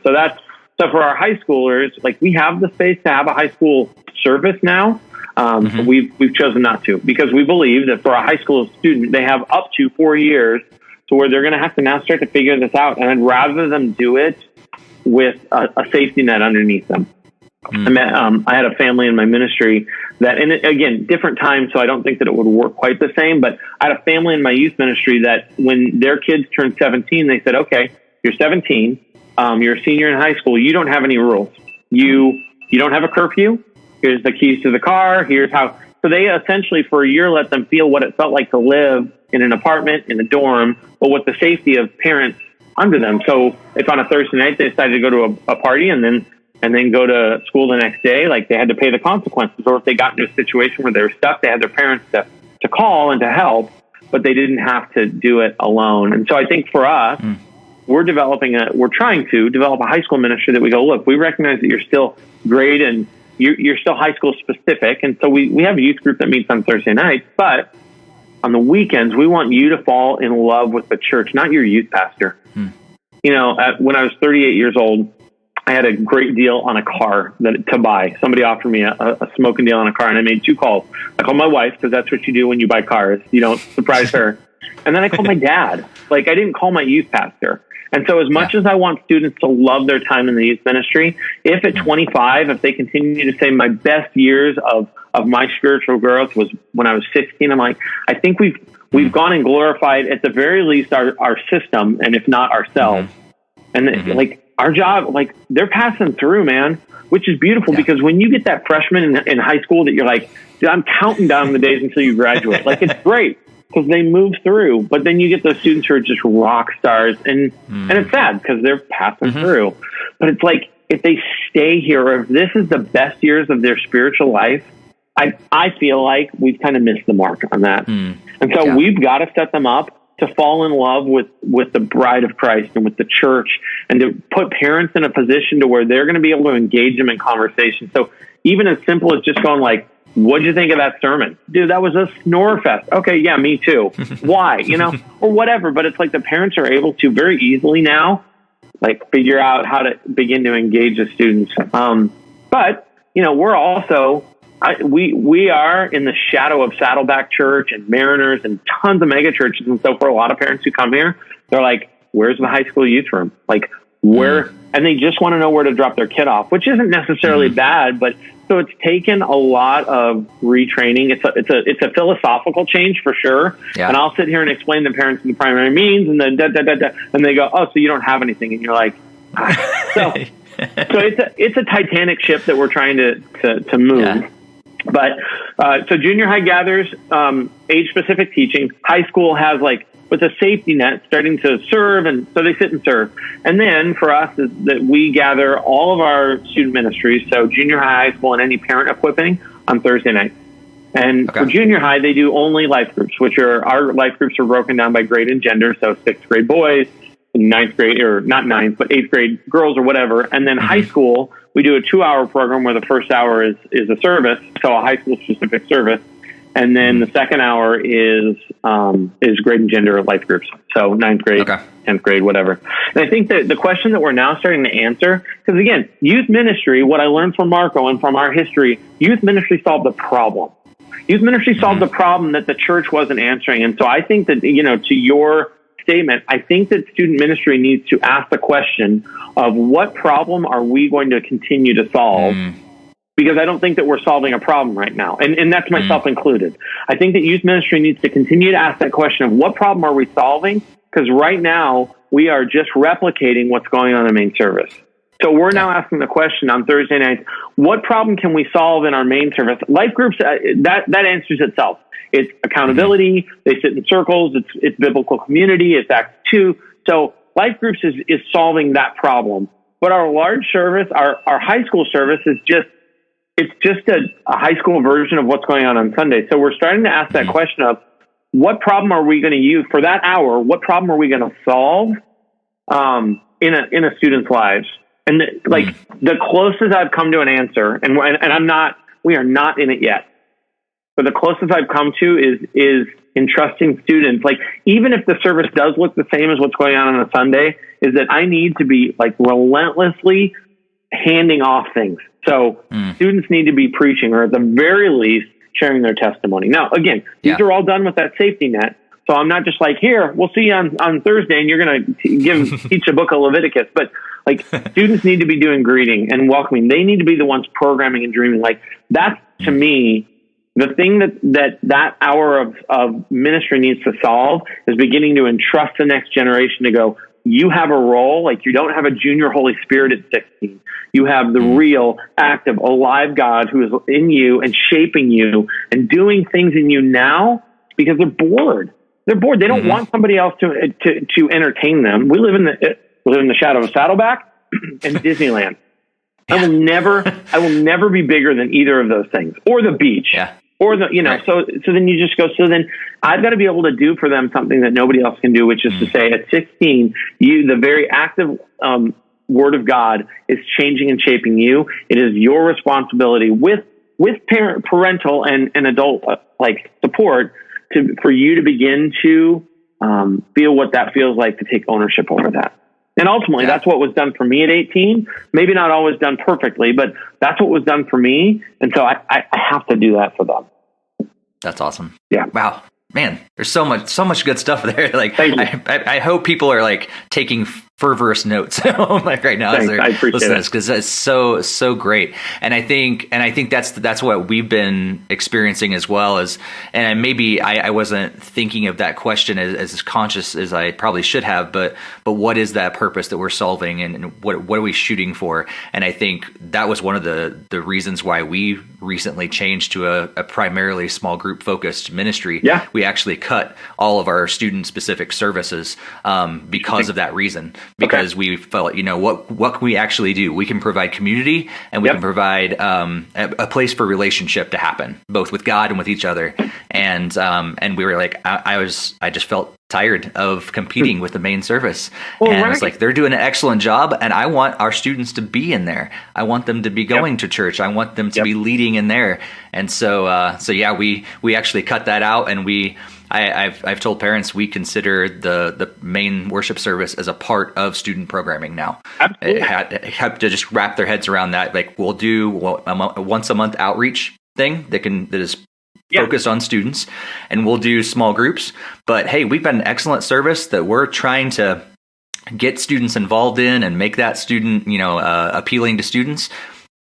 So for our high schoolers, like, we have the space to have a high school service now. We've chosen not to, because we believe that for a high school student, they have up to 4 years to where they're going to have to now start to figure this out. And I'd rather them do it with a safety net underneath them. I had a family in my ministry that, and again, different times, so I don't think that it would work quite the same, but I had a family in my youth ministry that when their kids turned 17, they said, okay, you're 17, you're a senior in high school, you don't have any rules. You don't have a curfew. Here's the keys to the car. Here's how. So they essentially for a year let them feel what it felt like to live in an apartment, in a dorm, but with the safety of parents under them. So if on a Thursday night they decided to go to a party and then go to school the next day, like, they had to pay the consequences. Or if they got into a situation where they were stuck, they had their parents to call and to help, but they didn't have to do it alone. And so I think for us, we're trying to develop a high school ministry that we go, look, we recognize that you're still great and you're still high school specific. And so we have a youth group that meets on Thursday nights, but on the weekends, we want you to fall in love with the church, not your youth pastor. You know, when I was 38 years old, I had a great deal on a car to buy. Somebody offered me a smoking deal on a car, and I made 2 calls. I called my wife, because that's what you do when you buy cars. You don't surprise her. And then I called my dad. Like, I didn't call my youth pastor. And so as much as I want students to love their time in the youth ministry, if at 25, if they continue to say my best years of my spiritual growth was when I was 16, I'm like, I think we've gone and glorified at the very least our system, and if not ourselves. And like, our job, like, they're passing through, man, which is beautiful because when you get that freshman in high school that you're like, dude, I'm counting down the days until you graduate. Like, it's great because they move through, but then you get those students who are just rock stars, and it's sad because they're passing through. But it's like, if they stay here, or if this is the best years of their spiritual life, I feel like we've kind of missed the mark on that. And so we've got to set them up to fall in love with the bride of Christ and with the church, and to put parents in a position to where they're going to be able to engage them in conversation. So even as simple as just going like, what'd you think of that sermon? Dude, that was a snore fest. Okay, yeah, me too. Why? You know, or whatever. But it's like the parents are able to very easily now, like, figure out how to begin to engage the students. But, you know, we're also... we are in the shadow of Saddleback Church and Mariners and tons of mega churches. And so for a lot of parents who come here, they're like, where's the high school youth room? Like, where? And they just want to know where to drop their kid off, which isn't necessarily bad, but so it's taken a lot of retraining. It's a philosophical change for sure. Yeah. And I'll sit here and explain to parents in the primary means, and then and they go, oh, so you don't have anything. And you're like, so it's a Titanic ship that we're trying to move. Yeah. But so junior high gathers age-specific teaching. High school has like with a safety net starting to serve. And so they sit and serve. And then for us is that we gather all of our student ministries, so junior high, high school, and any parent equipping on Thursday night. And for junior high, they do only life groups, which are our life groups are broken down by grade and gender. So 6th grade boys, ninth grade, or not ninth, but 8th grade girls or whatever. And then high school, we do a 2-hour program where the first hour is a service, so a high school specific service. And then the second hour is grade and gender life groups. So 9th grade, 10th grade, whatever. And I think that the question that we're now starting to answer, because again, youth ministry, what I learned from Marco and from our history, youth ministry solved the problem. Youth ministry solved the problem that the church wasn't answering. And so I think that, to your statement, I think that student ministry needs to ask the question of what problem are we going to continue to solve? Because I don't think that we're solving a problem right now. And that's myself included. I think that youth ministry needs to continue to ask that question of what problem are we solving? Because right now we are just replicating what's going on in main service. So we're now asking the question on Thursday nights, what problem can we solve in our main service? Life groups, that answers itself. It's accountability. They sit in circles. It's biblical community. It's Acts 2. So life groups is solving that problem. But our large service, our high school service is just a high school version of what's going on Sunday. So we're starting to ask that question of what problem are we going to use for that hour? What problem are we going to solve in a student's lives? And the closest I've come to an answer, and we are not in it yet. But the closest I've come to is entrusting students. Like, even if the service does look the same as what's going on a Sunday, is that I need to be relentlessly handing off things. So students need to be preaching, or at the very least sharing their testimony. Now, again, these are all done with that safety net. So I'm not just here, we'll see you on Thursday and you're going to teach a book of Leviticus. But students need to be doing greeting and welcoming. They need to be the ones programming and dreaming. That's, to me, the thing that hour of ministry needs to solve is beginning to entrust the next generation to go, you have a role. You don't have a junior Holy Spirit at 16. You have the real, active, alive God who is in you and shaping you and doing things in you now because they're bored. They're bored. They don't want somebody else to entertain them. We live in the shadow of Saddleback and Disneyland. I will never be bigger than either of those things, or the beach, or the right. So then you just go. So then I've got to be able to do for them something that nobody else can do, which is to say, at 16, the very active Word of God is changing and shaping you. It is your responsibility with parental and adult support for you to begin to feel what that feels like, to take ownership over that. And ultimately, that's what was done for me at 18. Maybe not always done perfectly, but that's what was done for me. And so I have to do that for them. That's awesome. Yeah. Wow. Man, there's so much good stuff there. I hope people are taking fervorous notes right now as they're listening to this, because it's so great. And I think that's what we've been experiencing as well as, and maybe I wasn't thinking of that question as conscious as I probably should have, but what is that purpose that we're solving, and what are we shooting for? And I think that was one of the reasons why we recently changed to a primarily small group focused ministry. Yeah. We actually cut all of our student specific services because of that reason. Because we felt, what can we actually do? We can provide community, and we can provide a place for relationship to happen, both with God and with each other. And we were I just felt tired of competing with the main service. And it's they're doing an excellent job, and I want our students to be in there. I want them to be going to church. I want them to be leading in there. And so we actually cut that out, and I've told parents we consider the main worship service as a part of student programming now. Absolutely. Have to just wrap their heads around that. We'll do a once a month outreach thing that is focused on students, and we'll do small groups. But hey, we've got an excellent service that we're trying to get students involved in and make that student, appealing to students.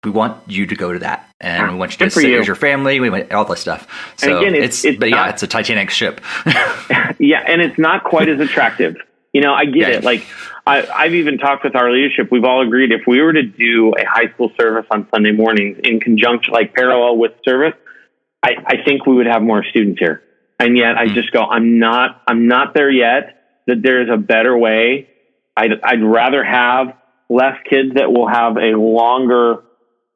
We want you to go to that, and we want you to sit as your family. We want all this stuff. So again, it's a Titanic ship. And it's not quite as attractive. I get it. I've even talked with our leadership. We've all agreed if we were to do a high school service on Sunday mornings in conjunction, parallel with service, I think we would have more students here. And yet I just go, I'm not there yet, that there's a better way. I'd rather have less kids that will have a longer,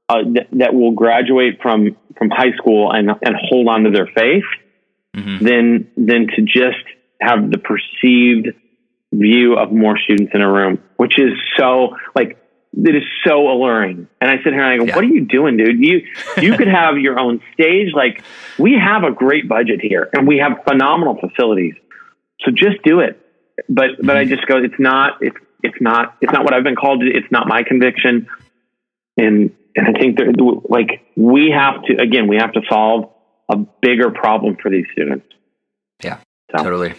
that will graduate from high school and hold on to their faith than to just have the perceived view of more students in a room, which is so it is so alluring. And I sit here and I go, what are you doing, dude? You could have your own stage. Like, we have a great budget here and we have phenomenal facilities. So just do it. But I just go, it's not what I've been called to. It's not my conviction. And I think that we have to solve a bigger problem for these students. Yeah, totally.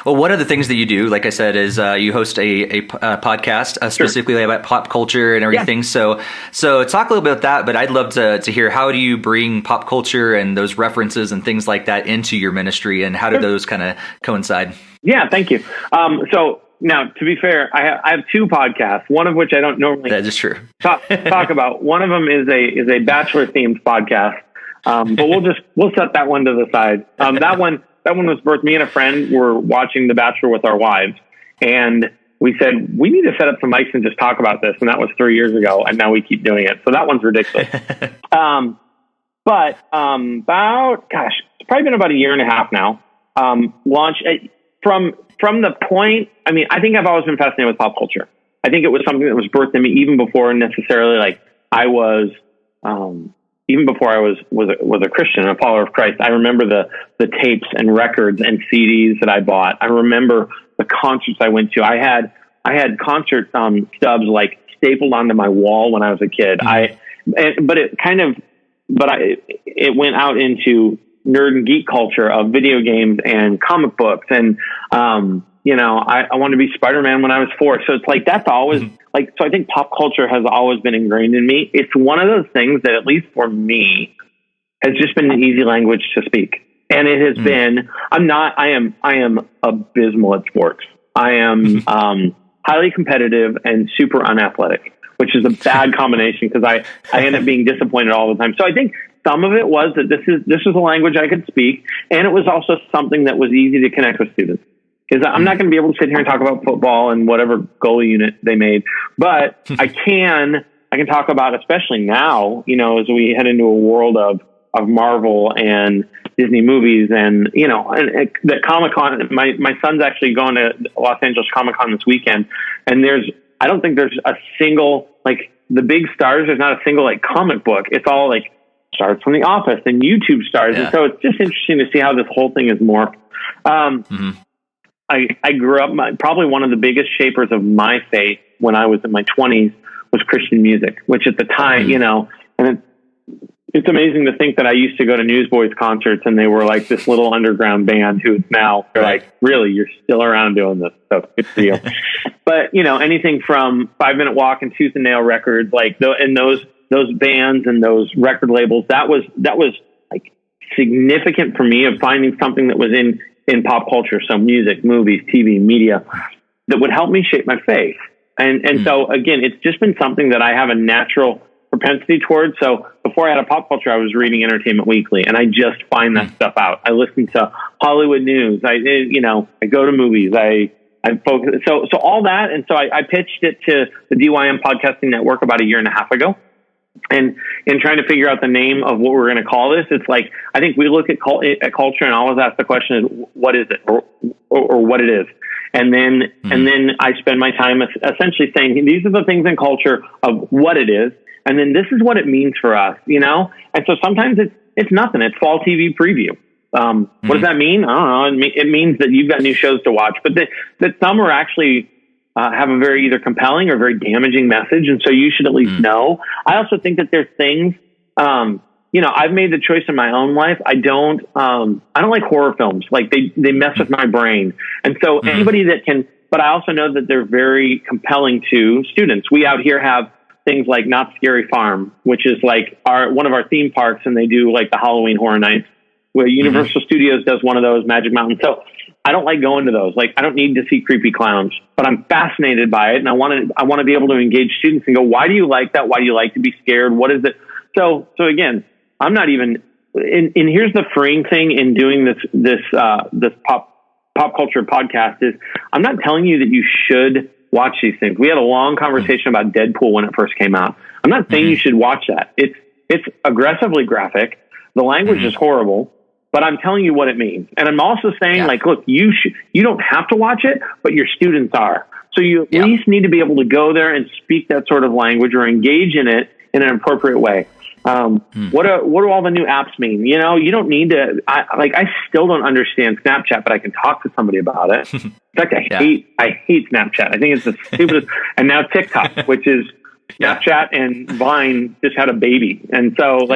Well, one of the things that you do, like I said, is you host a podcast specifically about pop culture and everything. Yeah. So talk a little bit about that, but I'd love to hear, how do you bring pop culture and those references and things like that into your ministry, and how do those kind of coincide? Yeah, thank you. So now, to be fair, I have two podcasts, one of which I don't normally that is true. talk about. One of them is a bachelor themed podcast, but we'll set that one to the side. That one was birthed. Me and a friend were watching The Bachelor with our wives, and we said, we need to set up some mics and just talk about this. And that was 3 years ago, and now we keep doing it. So that one's ridiculous. But it's probably been about a year and a half now. From the point, I mean, I think I've always been fascinated with pop culture. I think it was something that was birthed in me even before necessarily even before I was a Christian, a follower of Christ. I remember the tapes and records and CDs that I bought. I remember the concerts I went to. I had concert stubs stapled onto my wall when I was a kid. It went out into nerd and geek culture of video games and comic books. And, I wanted to be Spider-Man when I was 4. So it's that's always so I think pop culture has always been ingrained in me. It's one of those things that, at least for me, has just been an easy language to speak. And it has been, I am abysmal at sports. I am, highly competitive and super unathletic, which is a bad combination because I end up being disappointed all the time. So I think some of it was that this was a language I could speak, and it was also something that was easy to connect with students. Because I'm not going to be able to sit here and talk about football and whatever goalie unit they made, but I can talk about, especially now, as we head into a world of Marvel and Disney movies, and that Comic-Con. My son's actually going to Los Angeles Comic-Con this weekend, and I don't think there's a single the big stars. There's not a single comic book. It's all stars from The Office and YouTube stars, and so it's just interesting to see how this whole thing is morphed. I grew up, probably one of the biggest shapers of my faith when I was in my 20s was Christian music, which at the time, and it's amazing to think that I used to go to Newsboys concerts and they were this little underground band who's now, they're really, you're still around doing this stuff. Good for you. But, anything from 5 Minute Walk and Tooth and Nail Records, and those bands and those record labels, that was significant for me, of finding something that was in pop culture, so music, movies, TV, media, that would help me shape my faith. And so again, it's just been something that I have a natural propensity towards. So before I had a pop culture, I was reading Entertainment Weekly, and I just find that stuff out. I listen to Hollywood news. I go to movies. I focus. So all that. And so I pitched it to the DYM Podcasting Network about a year and a half ago. And in trying to figure out the name of what we're going to call this, it's I think we look at culture and always ask the question, what is it, or what it is? And then I spend my time essentially saying, these are the things in culture of what it is. And then this is what it means for us, And so sometimes it's nothing. It's fall TV preview. What does that mean? I don't know. It means that you've got new shows to watch, but that some are actually have a very either compelling or very damaging message. And so you should at least know. I also think that there's things, I've made the choice in my own life. I don't like horror films. They mess with my brain. And so anybody that can, but I also know that they're very compelling to students. We out here have things like Not Scary Farm, which is one of our theme parks, and they do the Halloween Horror Nights, where Universal Studios does one of those, Magic Mountain. So I don't like going to those. I don't need to see creepy clowns, but I'm fascinated by it. And I want to be able to engage students and go, why do you like that? Why do you like to be scared? What is it? So again, I'm not even and here's the freeing thing in doing this pop culture podcast is I'm not telling you that you should watch these things. We had a long conversation about Deadpool when it first came out. I'm not saying you should watch that. It's aggressively graphic. The language is horrible, but I'm telling you what it means. And I'm also saying like, look, you don't have to watch it, but your students are. So you at least need to be able to go there and speak that sort of language or engage in it in an appropriate way. What do all the new apps mean? You know, you don't need to, I still don't understand Snapchat, but I can talk to somebody about it. In fact, I hate Snapchat. I think it's the stupidest. And now TikTok, which is Snapchat and Vine just had a baby. And so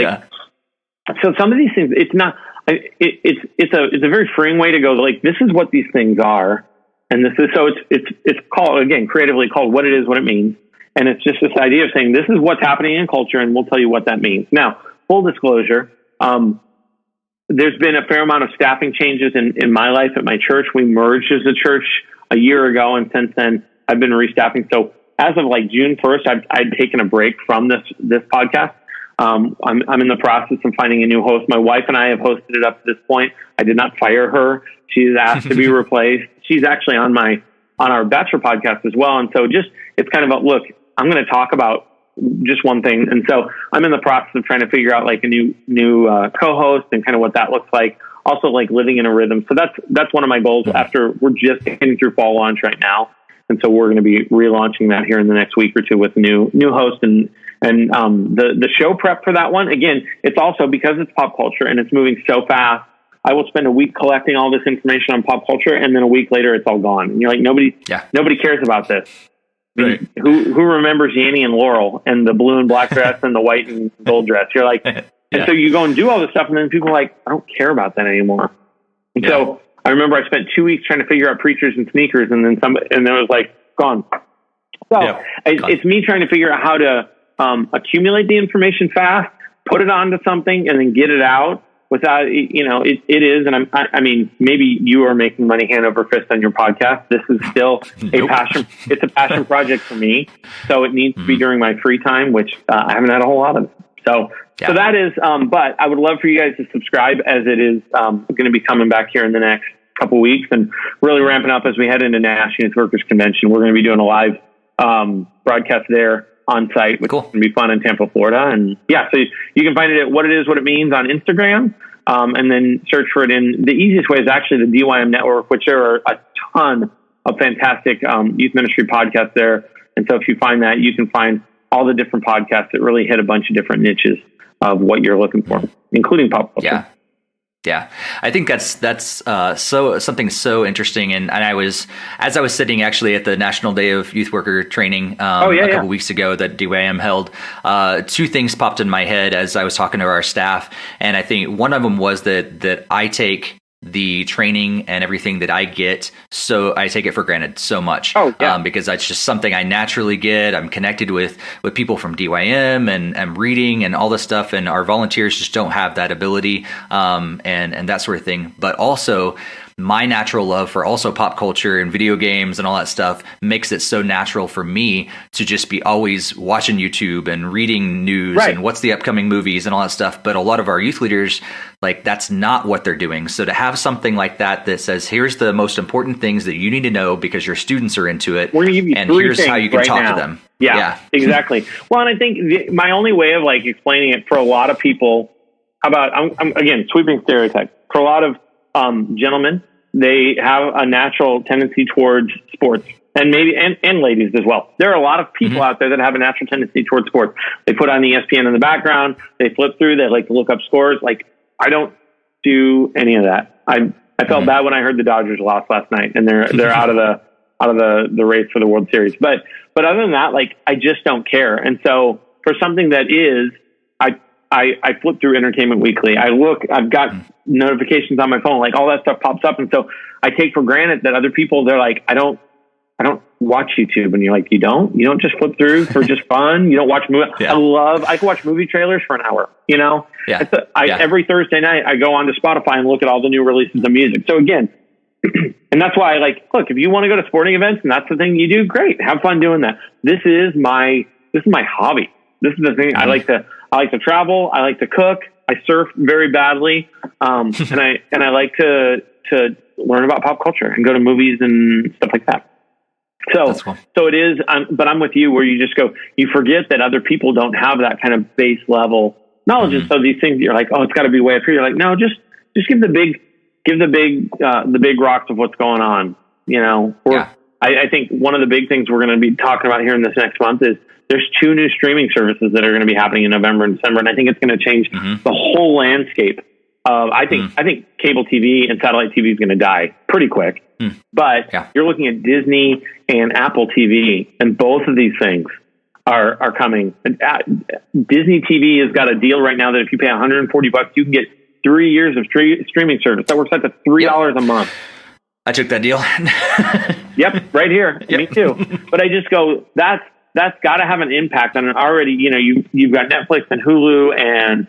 so some of these things, it's not, it's a very freeing way to go. Like, this is what these things are. And this is, so it's called, again, creatively called what it is, what it means. And it's just this idea of saying, this is what's happening in culture, and we'll tell you what that means. Now, full disclosure, there's been a fair amount of staffing changes in my life at my church. We merged as a church a year ago, and since then, I've been restaffing. So as of like June 1st, I'd taken a break from this podcast. I'm in the process of finding a new host. My wife and I have hosted it up to this point. I did not fire her. She's asked to be replaced. She's actually on our Bachelor podcast as well. And so it's kind of look, I'm going to talk about just one thing. And so I'm in the process of trying to figure out like a new co-host and kind of what that looks like. Also like living in a rhythm. So that's one of my goals after we're just getting through fall launch right now. And so we're going to be relaunching that here in the next week or two with a new host and the show prep for that one. Again, it's also because it's pop culture and it's moving so fast. I will spend a week collecting all this information on pop culture, and then a week later it's all gone. And you're like, nobody cares about this. Right. Who remembers Yanny and Laurel and the blue and black dress and the white and gold dress? You're like, and so you go and do all this stuff, and then people are like, I don't care about that anymore. And so I remember I spent 2 weeks trying to figure out preachers and sneakers, and then it was like gone. So it's me trying to figure out how to accumulate the information fast, put it onto something, and then get it out without, it is. And I mean, maybe you are making money hand over fist on your podcast. This is still a passion. It's a passion project for me. So it needs to be during my free time, which I haven't had a whole lot of. So that is, but I would love for you guys to subscribe, as it is going to be coming back here in the next couple weeks and really ramping up as we head into National Youth Workers Convention. We're going to be doing a live broadcast there on site, which is going to be fun in Tampa, Florida. And so you can find it at What It Is, What It Means on Instagram. And then search for it the easiest way is actually the DYM Network, which there are a ton of fantastic youth ministry podcasts there. And so if you find that, you can find all the different podcasts that really hit a bunch of different niches of what you're looking for, including pop culture. Yeah, I think that's so something so interesting. And as I was sitting actually at the National Day of Youth Worker Training a couple weeks ago that DYM held, two things popped in my head as I was talking to our staff, and I think one of them was that I take the training and everything that I get, so I take it for granted so much. Because that's just something I naturally get. I'm connected with people from DYM and I'm reading and all this stuff, and our volunteers just don't have that ability and that sort of thing. But also my natural love for also pop culture and video games and all that stuff makes it so natural for me to just be always watching YouTube and reading news and what's the upcoming movies and all that stuff. But a lot of our youth leaders, like, that's not what they're doing. So to have something like that says, here's the most important things that you need to know because your students are into it, we're gonna give you and here's how you can talk to them. Yeah, exactly. Well, and I think my only way of like explaining it for a lot of people, I'm again, sweeping stereotype. For a lot of gentlemen, they have a natural tendency towards sports, and maybe and ladies as well. There are a lot of people out there that have a natural tendency towards sports. They put on the ESPN in the background, they flip through, they like to look up scores. Like, I don't do any of that. I felt bad when I heard the Dodgers lost last night, and they're out of the race for the World Series. But other than that, like, I just don't care. And so for something that is, I flip through Entertainment Weekly. I've got notifications on my phone, like all that stuff pops up. And so I take for granted that other people, they're like, I don't watch YouTube. And you're like, you don't just flip through for just fun. You don't watch movies. I can watch movie trailers for an hour, every Thursday night I go onto Spotify and look at all the new releases of music. So again, and that's why look, if you want to go to sporting events and that's the thing you do, great. Have fun doing that. This is my hobby. This is the thing. I like to travel. I like to cook. I surf very badly, and I like to learn about pop culture and go to movies and stuff like that. So, cool. So it is, but I'm with you where you just go, you forget that other people don't have that kind of base level knowledge. And so these things, you're like, oh, it's got to be way up here. You're like, no, just give the big rocks of what's going on. I think one of the big things we're going to be talking about here in this next month is there's 2 new streaming services that are going to be happening in November and December. And I think it's going to change the whole landscape. I think cable TV and satellite TV is going to die pretty quick. But you're looking at Disney and Apple TV, and both of these things are coming. Disney TV has got a deal right now that if you pay $140, you can get 3 years of streaming service. That works out to $3 a month. I took that deal. Yep, right here. Yep. Me too. But I just go, that's got to have an impact on it already. You've got Netflix and Hulu and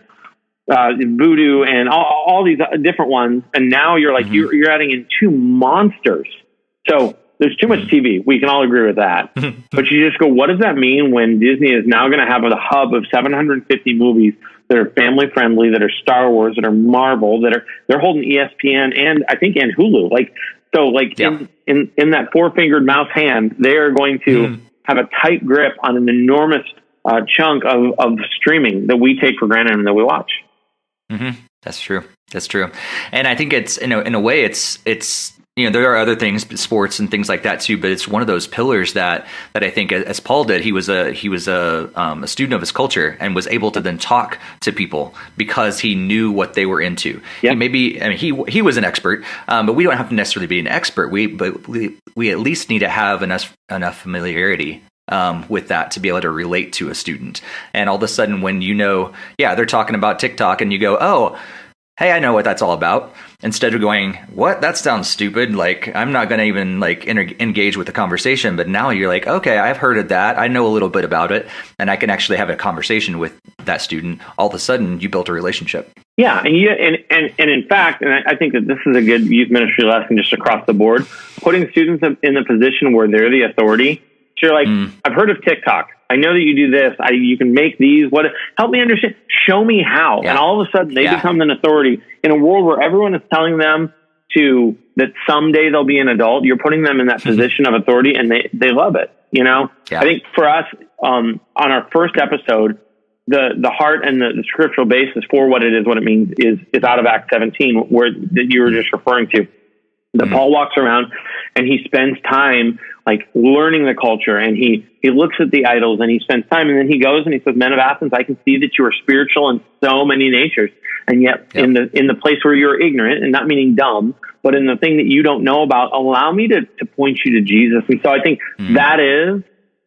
Voodoo and all these different ones, and now you're like you're adding in 2 monsters. So there's too much TV. We can all agree with that. But you just go, what does that mean when Disney is now going to have a hub of 750 movies that are family friendly, that are Star Wars, that are Marvel, they're holding ESPN and I think and Hulu. In that 4-fingered mouse hand, they are going to have a tight grip on an enormous chunk of streaming that we take for granted and that we watch. That's true. And I think it's, in a way, it's there are other things, sports and things like that too, but it's one of those pillars that I think, as Paul did, he was a student of his culture and was able to then talk to people because he knew what they were into. Yep. He was an expert, but we don't have to necessarily be an expert. We at least need to have enough familiarity with that to be able to relate to a student. And all of a sudden, when they're talking about TikTok, and you go, oh, hey, I know what that's all about. Instead of going, what? That sounds stupid. Like, I'm not going to even engage with the conversation. But now you're like, okay, I've heard of that. I know a little bit about it, and I can actually have a conversation with that student. All of a sudden, you built a relationship. Yeah, and in fact, and I think that this is a good youth ministry lesson just across the board, putting students in the position where they're the authority. So you're like, I've heard of TikTok. I know that you do this. You can make these. What? Help me understand. Show me how. Yeah. And all of a sudden, they become an authority in a world where everyone is telling them that someday they'll be an adult. You're putting them in that position of authority, and they love it. Yeah. I think for us, on our first episode, the heart and the scriptural basis for what it is, what it means, is out of Acts 17, where that you were just referring to. That Paul walks around and he spends time learning the culture, and he looks at the idols, and he spends time, and then he goes and he says, men of Athens, I can see that you are spiritual in so many natures, and yet in the place where you're ignorant, and not meaning dumb, but in the thing that you don't know about, allow me to point you to Jesus. And so I think that is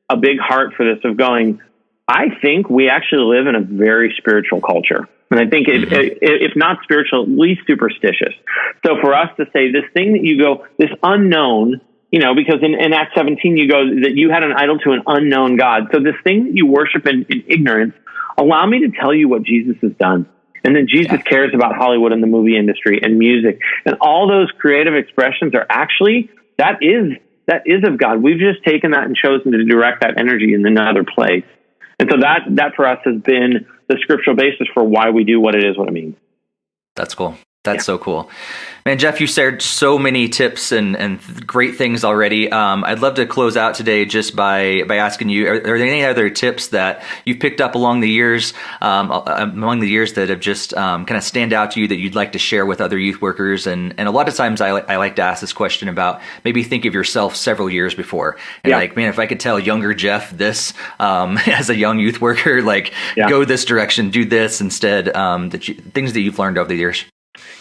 a big heart for this, of going, I think we actually live in a very spiritual culture. And I think if not spiritual, at least superstitious. So for us to say this thing that you go, this unknown, because in Acts 17, you go that you had an idol to an unknown God. So this thing that you worship in ignorance, allow me to tell you what Jesus has done. And that Jesus cares about Hollywood and the movie industry and music. And all those creative expressions are actually, that is of God. We've just taken that and chosen to direct that energy in another place. And so that for us has been the scriptural basis for why we do what it is, what it means. That's cool. That's so cool. Man, Jeff, you shared so many tips and great things already. I'd love to close out today just by asking you, are there any other tips that you've picked up along the years, that have just kind of stand out to you that you'd like to share with other youth workers? And a lot of times I like to ask this question about maybe think of yourself several years before. And man, if I could tell younger Jeff this as a young youth worker, go this direction, do this instead, things that you've learned over the years.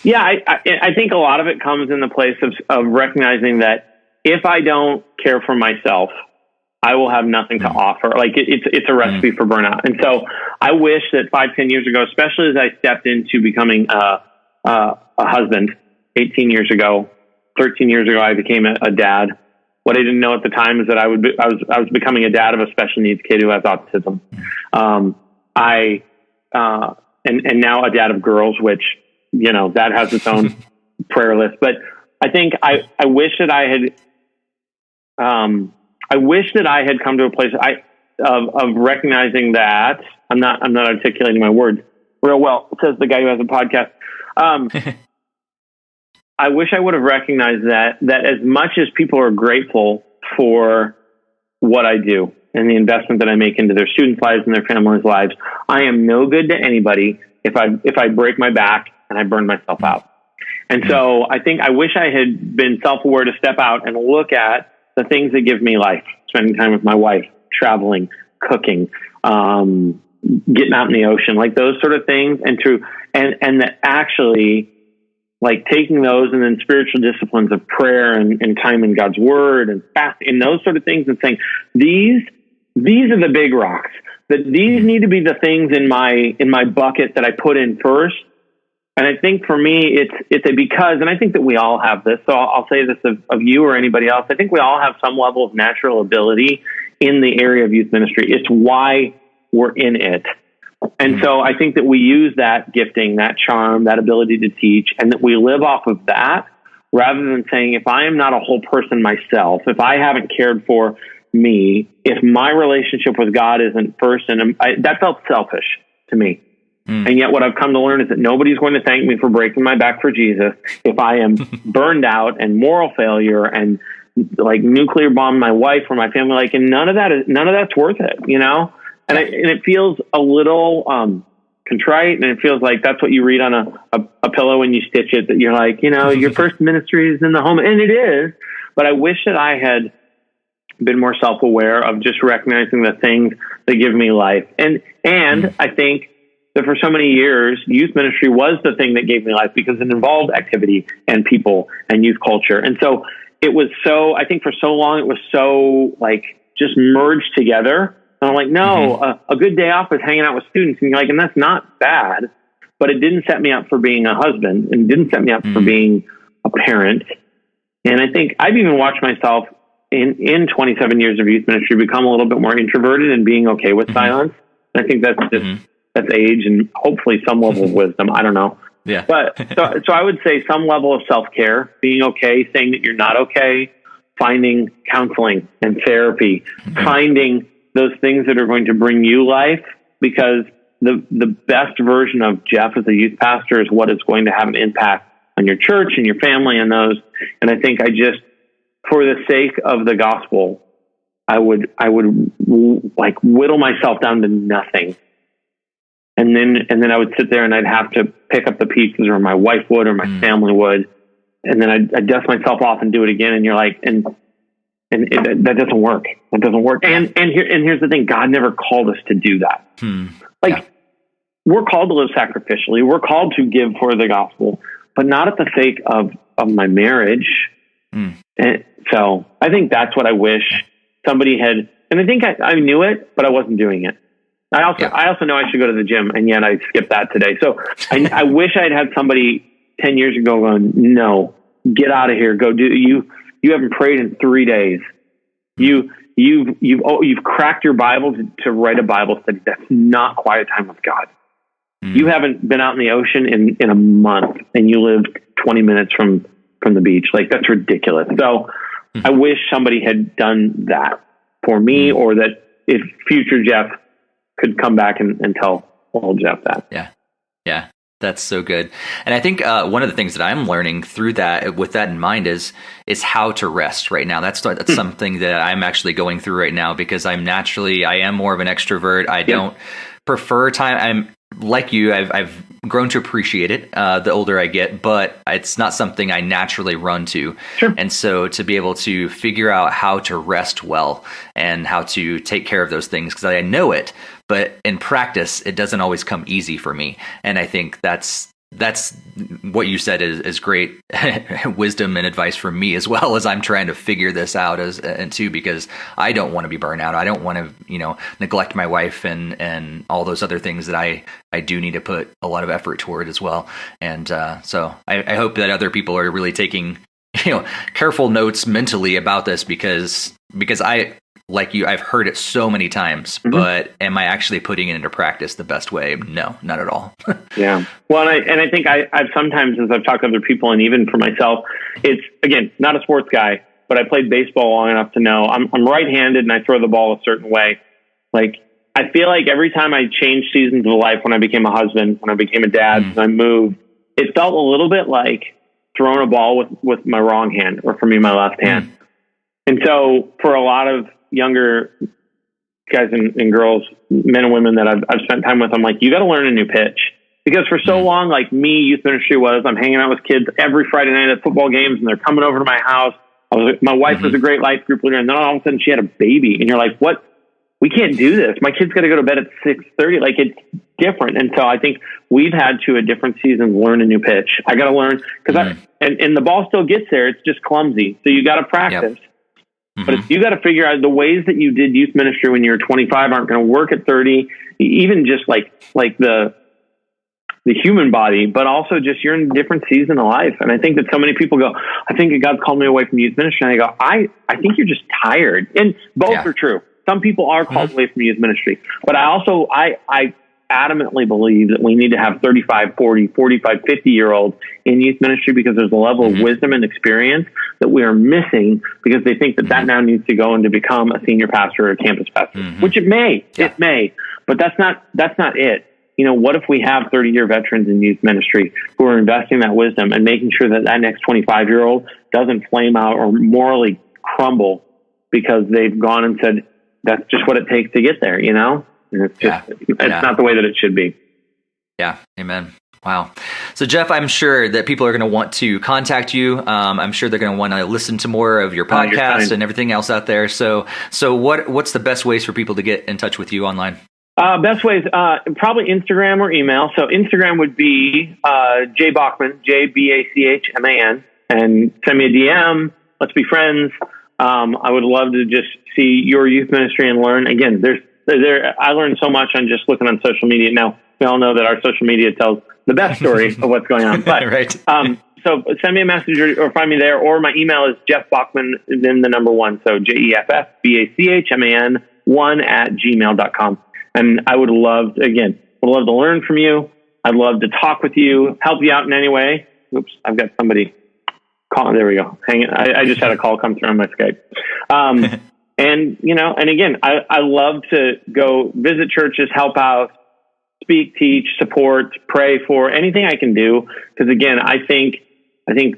Yeah, I think a lot of it comes in the place of recognizing that if I don't care for myself, I will have nothing to offer. It's a recipe for burnout. And so I wish that 5-10 years ago, especially as I stepped into becoming a husband 18 years ago, 13 years ago, I became a dad. What I didn't know at the time is that I was becoming a dad of a special needs kid who has autism. And now a dad of girls, which, that has its own prayer list. But I think I wish that I had come to a place of recognizing that I'm not articulating my words, real well, says the guy who has a podcast. I wish I would have recognized that as much as people are grateful for what I do and the investment that I make into their students' lives and their families' lives, I am no good to anybody if I break my back and I burn myself out. And so I think I wish I had been self-aware to step out and look at the things that give me life, spending time with my wife, traveling, cooking, getting out in the ocean, like those sort of things. And that actually, like taking those and then spiritual disciplines of prayer and time in God's word and fasting and those sort of things, and saying, these are the big rocks, that these need to be the things in my bucket that I put in first. And I think for me, it's a because, and I think that we all have this. So I'll say this of you or anybody else. I think we all have some level of natural ability in the area of youth ministry. It's why we're in it. And so I think that we use that gifting, that charm, that ability to teach, and that we live off of that rather than saying, if I am not a whole person myself, if I haven't cared for me, if my relationship with God isn't first, and that felt selfish to me. And yet what I've come to learn is that nobody's going to thank me for breaking my back for Jesus if I am burned out and moral failure and like nuclear bomb my wife or my family. Like, and none of that's worth it, you know? And it feels a little contrite, and it feels like that's what you read on a pillow when you stitch it, that you're like, you know, your first ministry is in the home. And it is, but I wish that I had been more self-aware of just recognizing the things that give me life. And I think that for so many years, youth ministry was the thing that gave me life because it involved activity and people and youth culture. And so it was I think for so long, it was so like just merged together. And I'm like, no, a good day off is hanging out with students. And you're like, and that's not bad, but it didn't set me up for being a husband and didn't set me up for being a parent. And I think I've even watched myself in 27 years of youth ministry become a little bit more introverted and being okay with silence. And I think that's just, that's age and hopefully some level of wisdom. I don't know. Yeah. But so I would say some level of self-care, being okay, saying that you're not okay, finding counseling and therapy, finding those things that are going to bring you life, because the best version of Jeff as a youth pastor is what is going to have an impact on your church and your family and those. And I think for the sake of the gospel, I would like whittle myself down to nothing. And then I would sit there and I'd have to pick up the pieces, or my wife would, or my family would. And then I'd dust myself off and do it again. And you're like, that doesn't work. That doesn't work. And here's the thing. God never called us to do that. We're called to live sacrificially. We're called to give for the gospel, but not at the sake of my marriage. And so I think that's what I wish somebody had. And I think I knew it, but I wasn't doing it. I also know I should go to the gym, and yet I skipped that today. So I wish I'd had somebody 10 years ago going, no, get out of here. Go do you haven't prayed in 3 days. You've cracked your Bible to write a Bible study. That's not quiet time with God. You haven't been out in the ocean in a month, and you live 20 minutes from the beach. Like, that's ridiculous. So I wish somebody had done that for me, or that if future Jeff could come back and tell old Jeff that. Yeah. That's so good. And I think one of the things that I'm learning through that, with that in mind, is how to rest right now. That's something that I'm actually going through right now, because I am more of an extrovert. I don't prefer time. I'm like you. I've grown to appreciate it the older I get, but it's not something I naturally run to. Sure. And so to be able to figure out how to rest well and how to take care of those things, because I know it, but in practice, it doesn't always come easy for me. And I think that's what you said is great wisdom and advice for me, as well as I'm trying to figure this out too, because I don't want to be burnt out. I don't want to, neglect my wife and all those other things that I do need to put a lot of effort toward as well. And so I hope that other people are really taking, careful notes mentally about this, because like you, I've heard it so many times, but am I actually putting it into practice the best way? No, not at all. Yeah. Well, and I think I've sometimes, as I've talked to other people, and even for myself, it's, again, not a sports guy, but I played baseball long enough to know I'm right-handed and I throw the ball a certain way. Like, I feel like every time I changed seasons of life, when I became a husband, when I became a dad, when I moved, it felt a little bit like throwing a ball with my wrong hand, or for me, my left hand. And so for a lot of younger guys and girls, men and women that I've spent time with, I'm like, you got to learn a new pitch. Because for so long, like me, youth ministry was, I'm hanging out with kids every Friday night at football games, and they're coming over to my house. My wife was a great life group leader, and then all of a sudden she had a baby, and you're like, what? We can't do this. My kid's got to go to bed at 6:30. Like, it's different. And so I think we've had to, at different seasons, learn a new pitch. I got to learn, because and the ball still gets there. It's just clumsy. So you got to practice. But you got to figure out the ways that you did youth ministry when you were 25 aren't going to work at 30. Even just like the human body, but also just you're in a different season of life. And I think that so many people go, I think God's called me away from youth ministry. And I go, I think you're just tired. And both are true. Some people are called away from youth ministry, but I adamantly believe that we need to have 35, 40, 45, 50-year-olds in youth ministry, because there's a level of wisdom and experience that we are missing, because they think that now needs to go and to become a senior pastor or a campus pastor, which it may, but that's not it. You know, what if we have 30-year veterans in youth ministry who are investing that wisdom and making sure that next 25-year-old doesn't flame out or morally crumble because they've gone and said, that's just what it takes to get there, you know? And it's just, it's not the way that it should be. Yeah. Amen. Wow. So Jeff, I'm sure that people are going to want to contact you. I'm sure they're going to want to listen to more of your podcast and everything else out there. So what's the best ways for people to get in touch with you online? Best ways, probably Instagram or email. So Instagram would be J Bachman, JBACHMAN, and send me a DM. Let's be friends. I would love to just see your youth ministry and learn. Again, I learned so much on just looking on social media. Now, we all know that our social media tells the best story of what's going on. But, right. So send me a message or find me there, or my email is Jeff Bachman, then the number 1. So JEFFBACHMAN 1@gmail.com. And I would love to learn from you. I'd love to talk with you, help you out in any way. Oops, I've got somebody calling. There we go. Hang it. I just had a call come through on my Skype. And, and again, I love to go visit churches, help out, speak, teach, support, pray for anything I can do. Because again, I think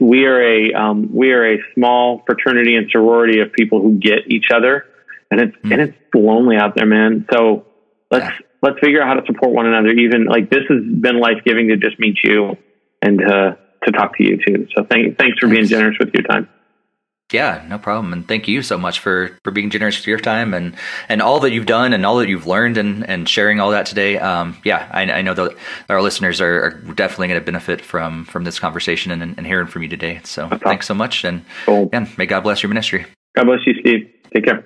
we are a small fraternity and sorority of people who get each other, and it's lonely out there, man. So let's figure out how to support one another. Even like this has been life-giving to just meet you and to talk to you too. So thanks for being generous with your time. Yeah, no problem. And thank you so much for being generous with your time and all that you've done and all that you've learned and sharing all that today. I know that our listeners are definitely going to benefit from this conversation and hearing from you today. So thanks so much. And may God bless your ministry. God bless you, Steve. Take care.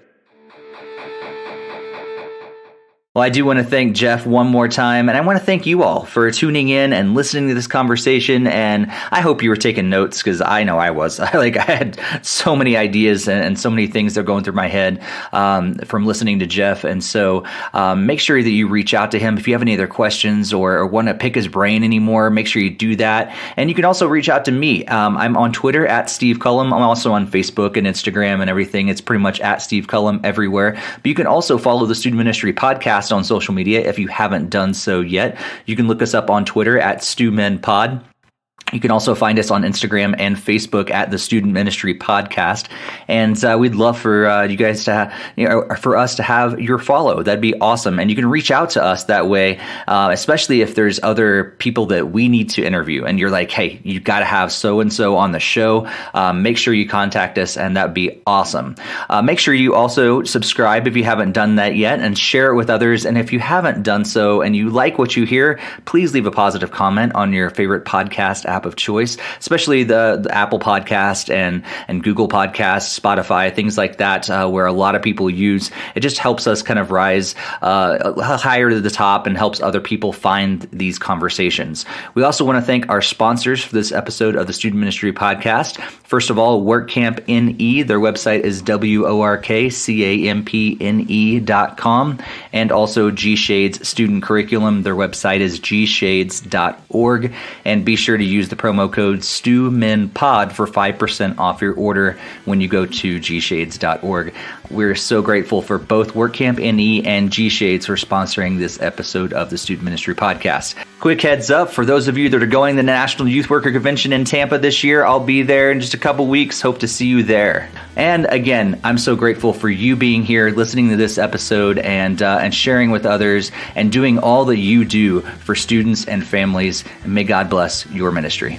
Well, I do want to thank Jeff one more time, and I want to thank you all for tuning in and listening to this conversation, and I hope you were taking notes, because I know I was. I had so many ideas and so many things that are going through my head from listening to Jeff, and so make sure that you reach out to him if you have any other questions or want to pick his brain anymore. Make sure you do that, and you can also reach out to me. I'm on Twitter at Steve Cullum. I'm also on Facebook and Instagram and everything. It's pretty much at Steve Cullum everywhere, but you can also follow the Student Ministry Podcast on social media if you haven't done so yet. You can look us up on Twitter at StuMenPod. You can also find us on Instagram and Facebook at the Student Ministry Podcast. And we'd love for you guys to, for us to have your follow. That'd be awesome. And you can reach out to us that way, especially if there's other people that we need to interview. And you're like, hey, you got to have so-and-so on the show. Make sure you contact us, and that'd be awesome. Make sure you also subscribe if you haven't done that yet, and share it with others. And if you haven't done so and you like what you hear, please leave a positive comment on your favorite podcast app of choice, especially the Apple Podcast and Google Podcasts, Spotify, things like that, where a lot of people use. It just helps us kind of rise higher to the top and helps other people find these conversations. We also want to thank our sponsors for this episode of the Student Ministry Podcast. First of all, WorkCamp NE. Their website is WorkCampne.com, and also G-Shades Student Curriculum. Their website is gshades.org, and be sure to use the promo code StewMinPod for 5% off your order when you go to gshades.org. We're so grateful for both WorkCamp NE and G-Shades for sponsoring this episode of the Student Ministry Podcast. Quick heads up, for those of you that are going to the National Youth Worker Convention in Tampa this year, I'll be there in just a couple weeks. Hope to see you there. And again, I'm so grateful for you being here, listening to this episode, and sharing with others, and doing all that you do for students and families. And may God bless your ministry.